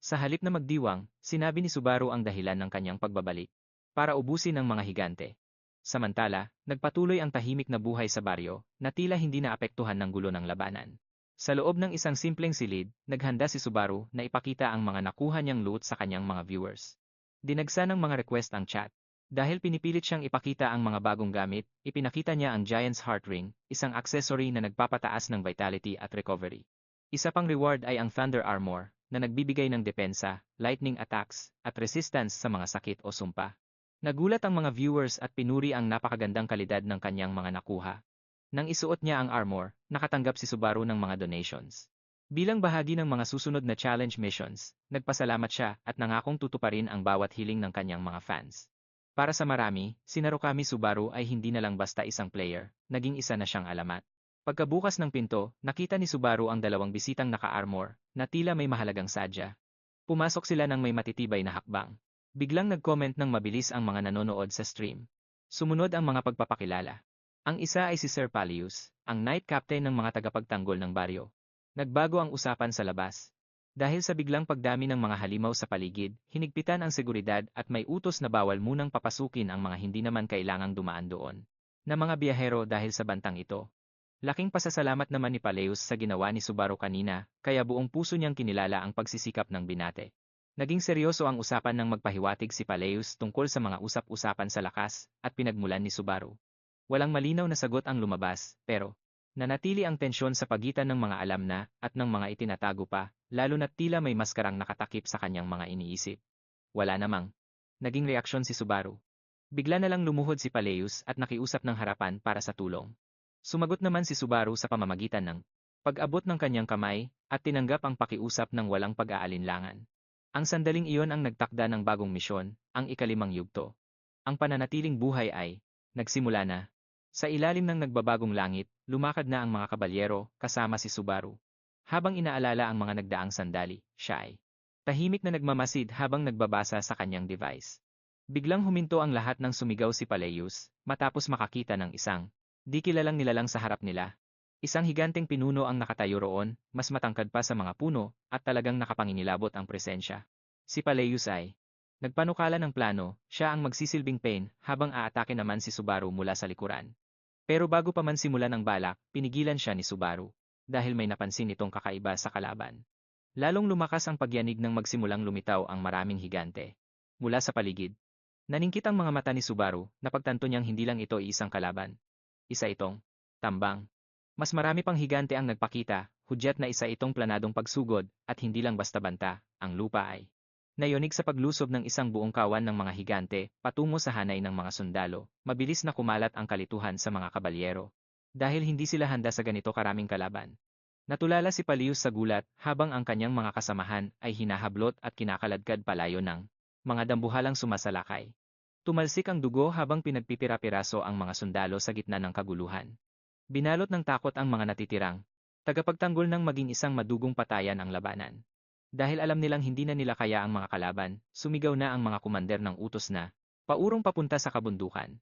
Sa halip na magdiwang, sinabi ni Subaru ang dahilan ng kanyang pagbabalik. Para ubusin ang mga higante. Samantala, nagpatuloy ang tahimik na buhay sa baryo, na tila hindi naapektuhan ng gulo ng labanan. Sa loob ng isang simpleng silid, naghanda si Subaru na ipakita ang mga nakuha niyang loot sa kanyang mga viewers. Dinagsa ng mga request ang chat. Dahil pinipilit siyang ipakita ang mga bagong gamit, ipinakita niya ang Giant's Heart Ring, isang accessory na nagpapataas ng vitality at recovery. Isa pang reward ay ang Thunder Armor, na nagbibigay ng depensa, lightning attacks, at resistance sa mga sakit o sumpa. Nagulat ang mga viewers at pinuri ang napakagandang kalidad ng kanyang mga nakuha. Nang isuot niya ang armor, nakatanggap si Subaru ng mga donations. Bilang bahagi ng mga susunod na challenge missions, nagpasalamat siya at nangakong tutuparin ang bawat hiling ng kanyang mga fans. Para sa marami, si Narukami Subaru ay hindi na lang basta isang player, naging isa na siyang alamat. Pagkabukas ng pinto, nakita ni Subaru ang dalawang bisitang naka-armor, na tila may mahalagang sadya. Pumasok sila ng may matitibay na hakbang. Biglang nag-comment ng mabilis ang mga nanonood sa stream. Sumunod ang mga pagpapakilala. Ang isa ay si Sir Palius, ang night captain ng mga tagapagtanggol ng baryo. Nagbago ang usapan sa labas. Dahil sa biglang pagdami ng mga halimaw sa paligid, hinigpitan ang seguridad at may utos na bawal munang papasukin ang mga hindi naman kailangang dumaan doon. Na mga biyahero dahil sa bantang ito. Laking pasasalamat naman ni Paleus sa ginawa ni Subaru kanina, kaya buong puso niyang kinilala ang pagsisikap ng binate. Naging seryoso ang usapan ng magpahiwatig si Paleus tungkol sa mga usap-usapan sa lakas, at pinagmulan ni Subaru. Walang malinaw na sagot ang lumabas, pero nanatili ang tensyon sa pagitan ng mga alam na at ng mga itinatago pa, lalo na't tila may maskarang nakatakip sa kanyang mga iniisip. Wala namang naging reaksyon si Subaru. Bigla na lang lumuhod si Paleus at nakiusap ng harapan para sa tulong. Sumagot naman si Subaru sa pamamagitan ng pag-abot ng kanyang kamay at tinanggap ang pakiusap ng walang pag-aalinlangan. Ang sandaling iyon ang nagtakda ng bagong misyon, ang ikalimang yugto. Ang pananatiling buhay ay nagsimula na. Sa ilalim ng nagbabagong langit, lumakad na ang mga kabalyero, kasama si Subaru. Habang inaalala ang mga nagdaang sandali, siya ay tahimik na nagmamasid habang nagbabasa sa kanyang device. Biglang huminto ang lahat ng sumigaw si Paleus, matapos makakita ng isang di kilalang nilalang sa harap nila. Isang higanteng pinuno ang nakatayo roon, mas matangkad pa sa mga puno, at talagang nakapanginilabot ang presensya. Si Paleus ay nagpanukala ng plano, siya ang magsisilbing pain, habang aatake naman si Subaru mula sa likuran. Pero bago pa man simulan ang balak, pinigilan siya ni Subaru. Dahil may napansin itong kakaiba sa kalaban. Lalong lumakas ang pagyanig nang magsimulang lumitaw ang maraming higante. Mula sa paligid. Naningkit ang mga mata ni Subaru, napagtanto niyang hindi lang ito isang kalaban. Isa itong tambang. Mas marami pang higante ang nagpakita, hudyat na isa itong planadong pagsugod, at hindi lang basta banta, ang lupa ay nayonig sa paglusob ng isang buong kawan ng mga higante, patungo sa hanay ng mga sundalo, mabilis na kumalat ang kalituhan sa mga kabalyero. Dahil hindi sila handa sa ganito karaming kalaban. Natulala si Palius sa gulat, habang ang kanyang mga kasamahan ay hinahablot at kinakaladkad palayo ng mga dambuhalang sumasalakay. Tumalsik ang dugo habang pinagpipira-piraso ang mga sundalo sa gitna ng kaguluhan. Binalot ng takot ang mga natitirang tagapagtanggol ng maging isang madugong patayan ang labanan. Dahil alam nilang hindi na nila kaya ang mga kalaban, sumigaw na ang mga kumander ng utos na paurong papunta sa kabundukan.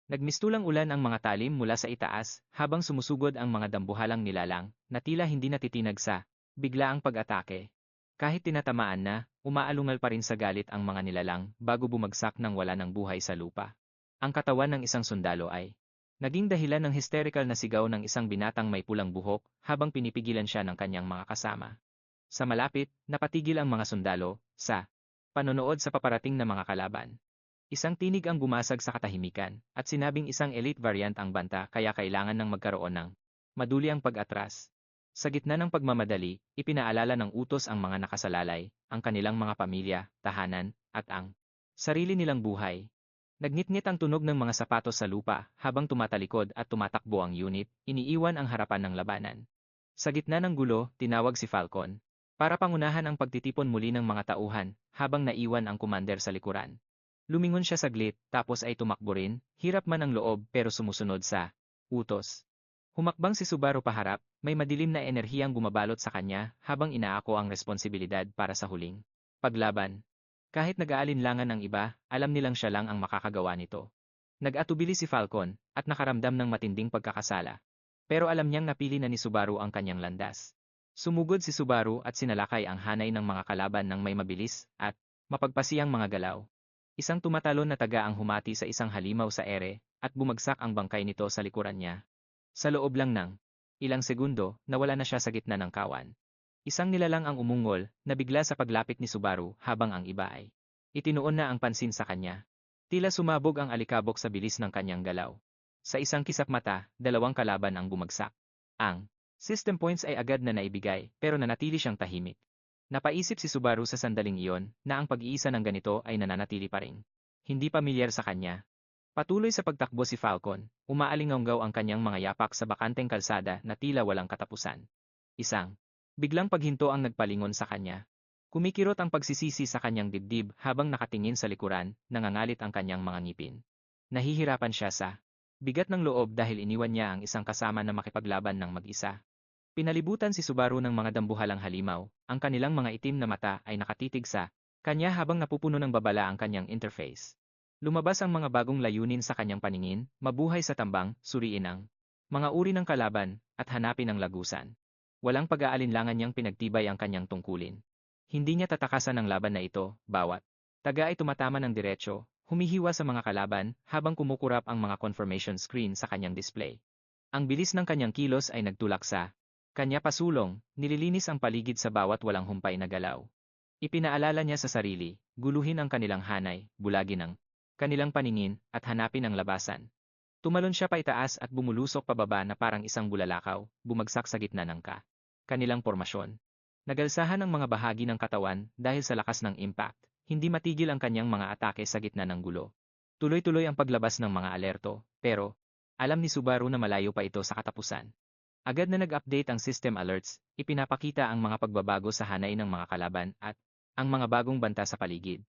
Nagmistulang ulan ang mga talim mula sa itaas, habang sumusugod ang mga dambuhalang nilalang, na tila hindi natitinag sa biglaang pag-atake. Kahit tinatamaan na, umaalungal pa rin sa galit ang mga nilalang bago bumagsak ng wala ng buhay sa lupa. Ang katawan ng isang sundalo ay naging dahilan ng hysterical na sigaw ng isang binatang may pulang buhok habang pinipigilan siya ng kanyang mga kasama. Sa malapit, napatigil ang mga sundalo sa panonood sa paparating na mga kalaban. Isang tinig ang bumasag sa katahimikan, at sinabing isang elite variant ang banta kaya kailangan ng magkaroon ng maduliang pag-atras. Sa gitna ng pagmamadali, ipinaalala ng utos ang mga nakasalalay, ang kanilang mga pamilya, tahanan, at ang sarili nilang buhay. Nagnitngit ang tunog ng mga sapatos sa lupa habang tumatalikod at tumatakbo ang unit, iniiwan ang harapan ng labanan. Sa gitna ng gulo, tinawag si Falcon para pangunahan ang pagtitipon muli ng mga tauhan habang naiwan ang commander sa likuran. Lumingon siya saglit, tapos ay tumakbo rin, hirap man ang loob pero sumusunod sa utos. Humakbang si Subaru paharap, may madilim na enerhiyang bumabalot sa kanya habang inaako ang responsibilidad para sa huling paglaban. Kahit nag-aalinlangan ang iba, alam nilang siya lang ang makakagawa nito. Nag-atubili si Falcon at nakaramdam ng matinding pagkakasala. Pero alam niyang napili na ni Subaru ang kanyang landas. Sumugod si Subaru at sinalakay ang hanay ng mga kalaban ng may mabilis at mapagpasiyang mga galaw. Isang tumatalon na taga ang humati sa isang halimaw sa ere, at bumagsak ang bangkay nito sa likuran niya. Sa loob lang ng ilang segundo, nawala na siya sa gitna ng kawan. Isang nilalang ang umungol, na bigla sa paglapit ni Subaru habang ang iba ay itinuon na ang pansin sa kanya. Tila sumabog ang alikabok sa bilis ng kanyang galaw. Sa isang kisap mata, dalawang kalaban ang bumagsak. Ang system points ay agad na naibigay, pero nanatili siyang tahimik. Napaisip si Subaru sa sandaling iyon na ang pag-iisa ng ganito ay nananatili pa rin. Hindi pamilyar sa kanya. Patuloy sa pagtakbo si Falcon, umaalinganggaw ang kanyang mga yapak sa bakanteng kalsada na tila walang katapusan. Isang biglang paghinto ang nagpalingon sa kanya. Kumikirot ang pagsisisi sa kanyang dibdib habang nakatingin sa likuran, nangangalit ang kanyang mga ngipin. Nahihirapan siya sa bigat ng loob dahil iniwan niya ang isang kasama na makipaglaban ng mag-isa. Pinalibutan si Subaru ng mga dambuhalang halimaw, ang kanilang mga itim na mata ay nakatitig sa kanya habang napupuno ng babala ang kanyang interface. Lumabas ang mga bagong layunin sa kanyang paningin, mabuhay sa tambang, suriin ang mga uri ng kalaban, at hanapin ang lagusan. Walang pag-aalinlangan niyang pinagtibay ang kanyang tungkulin. Hindi niya tatakasan ang laban na ito, bawat taga ay tumatama ng diretsyo, humihiwa sa mga kalaban habang kumukurap ang mga confirmation screen sa kanyang display. Ang bilis ng kanyang kilos ay nagtulak sa kanya pasulong, nililinis ang paligid sa bawat walang humpay na galaw. Ipinaalala niya sa sarili, guluhin ang kanilang hanay, bulagin ang kanilang paningin, at hanapin ang labasan. Tumalon siya paitaas at bumulusok pababa na parang isang bulalakaw, bumagsak sa gitna ng kanilang pormasyon. Nagalsahan ang mga bahagi ng katawan dahil sa lakas ng impact, hindi matigil ang kanyang mga atake sa gitna ng gulo. Tuloy-tuloy ang paglabas ng mga alerto, pero alam ni Subaru na malayo pa ito sa katapusan. Agad na nag-update ang system alerts, ipinapakita ang mga pagbabago sa hanay ng mga kalaban at ang mga bagong banta sa paligid.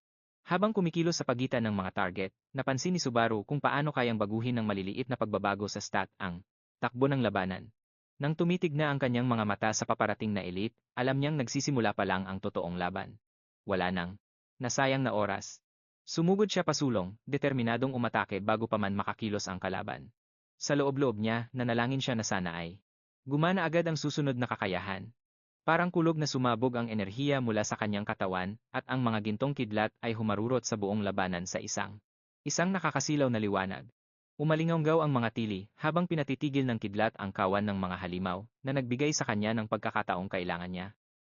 Habang kumikilos sa pagitan ng mga target, napansin ni Subaru kung paano kayang baguhin ng maliliit na pagbabago sa stat ang takbo ng labanan. Nang tumitig na ang kanyang mga mata sa paparating na elite, alam niyang nagsisimula pa lang ang totoong laban. Wala nang nasayang na oras. Sumugod siya pasulong, determinadong umatake bago pa man makakilos ang kalaban. Sa loob-loob niya, nanalangin siya na sana ay gumana agad ang susunod na kakayahan. Parang kulog na sumabog ang enerhiya mula sa kanyang katawan, at ang mga gintong kidlat ay humarurot sa buong labanan sa isang nakakasilaw na liwanag. Umalingawgaw ang mga tili habang pinatitigil ng kidlat ang kawan ng mga halimaw na nagbigay sa kanya ng pagkakataong kailangan niya.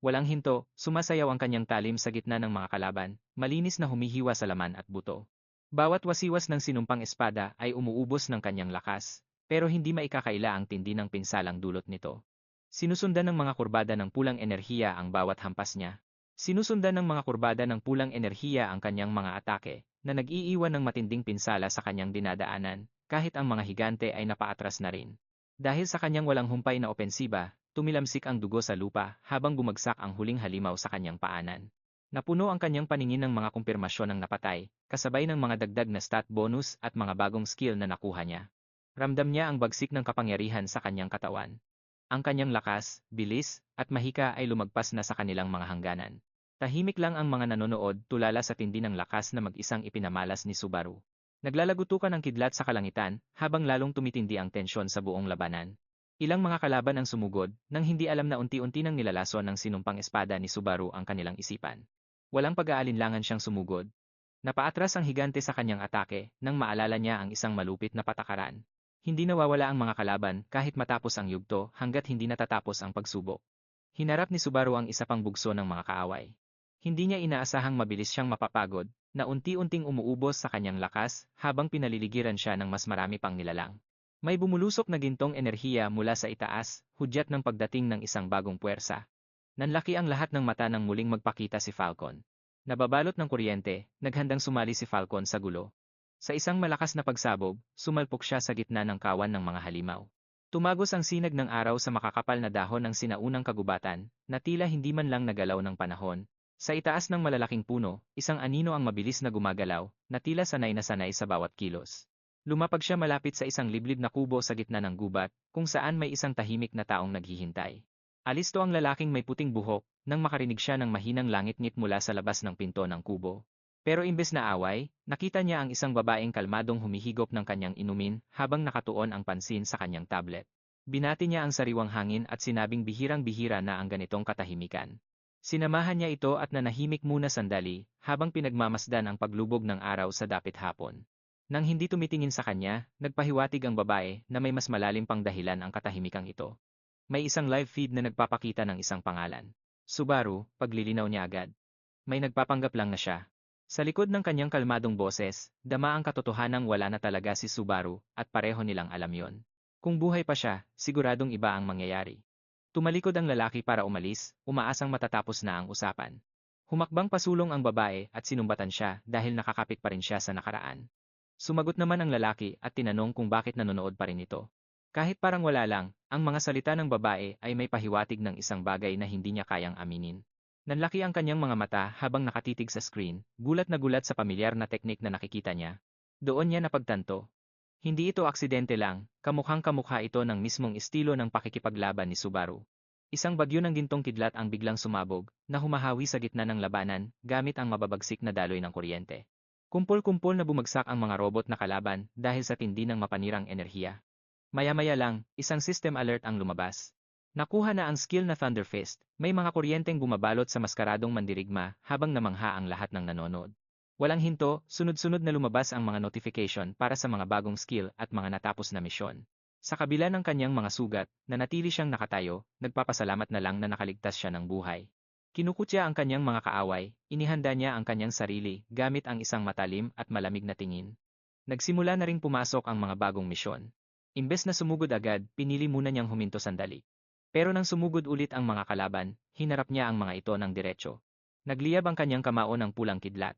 Walang hinto, sumasayaw ang kanyang talim sa gitna ng mga kalaban, malinis na humihiwa sa laman at buto. Bawat wasiwas ng sinumpang espada ay umuubos ng kanyang lakas, pero hindi maikakaila ang tindi ng pinsalang dulot nito. Sinusundan ng mga kurbada ng pulang enerhiya ang bawat hampas niya. Sinusundan ng mga kurbada ng pulang enerhiya ang kanyang mga atake, na nag-iiwan ng matinding pinsala sa kanyang dinadaanan, kahit ang mga higante ay napaatras na rin. Dahil sa kanyang walang humpay na opensiba, tumilamsik ang dugo sa lupa habang bumagsak ang huling halimaw sa kanyang paanan. Napuno ang kanyang paningin ng mga kumpirmasyon ng napatay, kasabay ng mga dagdag na stat bonus at mga bagong skill na nakuha niya. Ramdam niya ang bagsik ng kapangyarihan sa kanyang katawan. Ang kanyang lakas, bilis, at mahika ay lumagpas na sa kanilang mga hangganan. Tahimik lang ang mga nanonood tulala sa tindi ng lakas na mag-isang ipinamalas ni Subaru. Naglalagutukan ang kidlat sa kalangitan habang lalong tumitindi ang tensyon sa buong labanan. Ilang mga kalaban ang sumugod nang hindi alam na unti-unti nang nilalason ng sinumpang espada ni Subaru ang kanilang isipan. Walang pag-aalinlangan siyang sumugod. Napaatras ang higante sa kanyang atake nang maalala niya ang isang malupit na patakaran. Hindi nawawala ang mga kalaban kahit matapos ang yugto hanggat hindi natatapos ang pagsubok. Hinarap ni Subaru ang isa pang bugso ng mga kaaway. Hindi niya inaasahang mabilis siyang mapapagod, na unti-unting umuubos sa kanyang lakas habang pinaliligiran siya ng mas marami pang nilalang. May bumulusok na gintong enerhiya mula sa itaas, hudyat ng pagdating ng isang bagong puwersa. Nanlaki ang lahat ng mata nang muling magpakita si Falcon. Nababalot ng kuryente, naghandang sumali si Falcon sa gulo. Sa isang malakas na pagsabog, sumalpok siya sa gitna ng kawan ng mga halimaw. Tumagos ang sinag ng araw sa makakapal na dahon ng sinaunang kagubatan, na tila hindi man lang nagalaw ng panahon. Sa itaas ng malalaking puno, isang anino ang mabilis na gumagalaw, na tila sanay na sanay sa bawat kilos. Lumapag siya malapit sa isang liblib na kubo sa gitna ng gubat, kung saan may isang tahimik na taong naghihintay. Alisto ang lalaking may puting buhok, nang makarinig siya ng mahinang langit-ngit mula sa labas ng pinto ng kubo. Pero imbes na away, nakita niya ang isang babaeng kalmadong humihigop ng kanyang inumin habang nakatuon ang pansin sa kanyang tablet. Binati niya ang sariwang hangin at sinabing bihirang-bihira na ang ganitong katahimikan. Sinamahan niya ito at nanahimik muna sandali habang pinagmamasdan ang paglubog ng araw sa dapit hapon. Nang hindi tumitingin sa kanya, nagpahiwatig ang babae na may mas malalim pang dahilan ang katahimikang ito. May isang live feed na nagpapakita ng isang pangalan. Subaru, paglilinaw niya agad. May nagpapanggap lang na siya. Sa likod ng kanyang kalmadong boses, dama ang katotohanang wala na talaga si Subaru at pareho nilang alam yon. Kung buhay pa siya, siguradong iba ang mangyayari. Tumalikod ang lalaki para umalis, umaasang matatapos na ang usapan. Humakbang pasulong ang babae at sinumbatan siya dahil nakakapit pa rin siya sa nakaraan. Sumagot naman ang lalaki at tinanong kung bakit nanonood pa rin ito. Kahit parang wala lang, ang mga salita ng babae ay may pahiwatig ng isang bagay na hindi niya kayang aminin. Nanlaki ang kanyang mga mata habang nakatitig sa screen, gulat na gulat sa pamilyar na teknik na nakikita niya. Doon niya napagtanto. Hindi ito aksidente lang, kamukhang-kamukha ito ng mismong estilo ng pakikipaglaban ni Subaru. Isang bagyo ng gintong kidlat ang biglang sumabog, na humahawi sa gitna ng labanan, gamit ang mababagsik na daloy ng kuryente. Kumpol-kumpol na bumagsak ang mga robot na kalaban dahil sa tindi ng mapanirang enerhiya. Maya-maya lang, isang system alert ang lumabas. Nakuha na ang skill na Thunder Fist, may mga kuryenteng bumabalot sa maskaradong mandirigma habang namangha ang lahat ng nanonood. Walang hinto, sunod-sunod na lumabas ang mga notification para sa mga bagong skill at mga natapos na misyon. Sa kabila ng kanyang mga sugat, nanatili siyang nakatayo, nagpapasalamat na lang na nakaligtas siya ng buhay. Kinukutya ang kanyang mga kaaway, inihanda niya ang kanyang sarili gamit ang isang matalim at malamig na tingin. Nagsimula na ring pumasok ang mga bagong misyon. Imbes na sumugod agad, pinili muna niyang huminto sandali. Pero nang sumugod ulit ang mga kalaban, hinarap niya ang mga ito ng diretsyo. Nagliyab ang kanyang kamao ng pulang kidlat.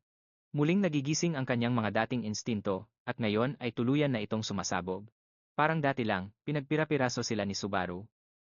Muling nagigising ang kanyang mga dating instinto, at ngayon ay tuluyan na itong sumasabog. Parang dati lang, pinagpira-piraso sila ni Subaru.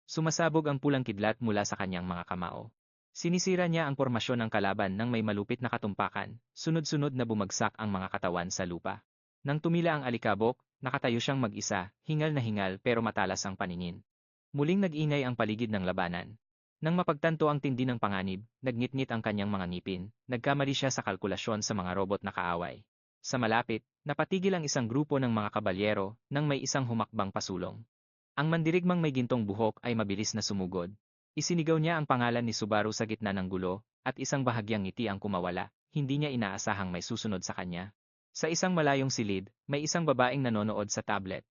Sumasabog ang pulang kidlat mula sa kanyang mga kamao. Sinisira niya ang pormasyon ng kalaban nang may malupit na katumpakan, sunod-sunod na bumagsak ang mga katawan sa lupa. Nang tumila ang alikabok, nakatayo siyang mag-isa, hingal na hingal pero matalas ang paningin. Muling nag-ingay ang paligid ng labanan. Nang mapagtanto ang tindi ng panganib, nagngit-ngit ang kanyang mga ngipin, nagkamali siya sa kalkulasyon sa mga robot na kaaway. Sa malapit, napatigil ang isang grupo ng mga kabalyero nang may isang humakbang pasulong. Ang mandirigmang may gintong buhok ay mabilis na sumugod. Isinigaw niya ang pangalan ni Subaru sa gitna ng gulo, at isang bahagyang ngiti ang kumawala, hindi niya inaasahang may susunod sa kanya. Sa isang malayong silid, may isang babaeng nanonood sa tablet.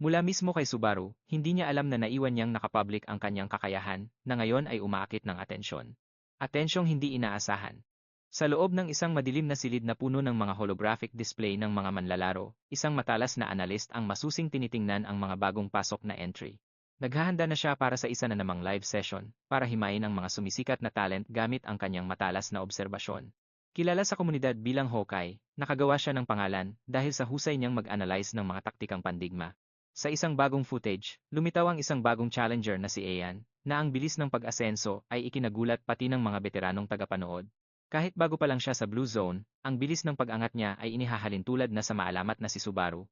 Mula mismo kay Subaru, hindi niya alam na naiwan niyang nakapublic ang kanyang kakayahan, na ngayon ay umaakit ng atensyon. Atensyong hindi inaasahan. Sa loob ng isang madilim na silid na puno ng mga holographic display ng mga manlalaro, isang matalas na analyst ang masusing tinitingnan ang mga bagong pasok na entry. Naghahanda na siya para sa isa na namang live session, para himayin ang mga sumisikat na talent gamit ang kanyang matalas na obserbasyon. Kilala sa komunidad bilang Hawkeye, nakagawa siya ng pangalan dahil sa husay niyang mag-analyze ng mga taktikang pandigma. Sa isang bagong footage, lumitaw ang isang bagong challenger na si Ayan, na ang bilis ng pag-asenso ay ikinagulat pati ng mga veteranong tagapanood. Kahit bago pa lang siya sa Blue Zone, ang bilis ng pag-angat niya ay inihahalin tulad na sa maalamat na si Subaru,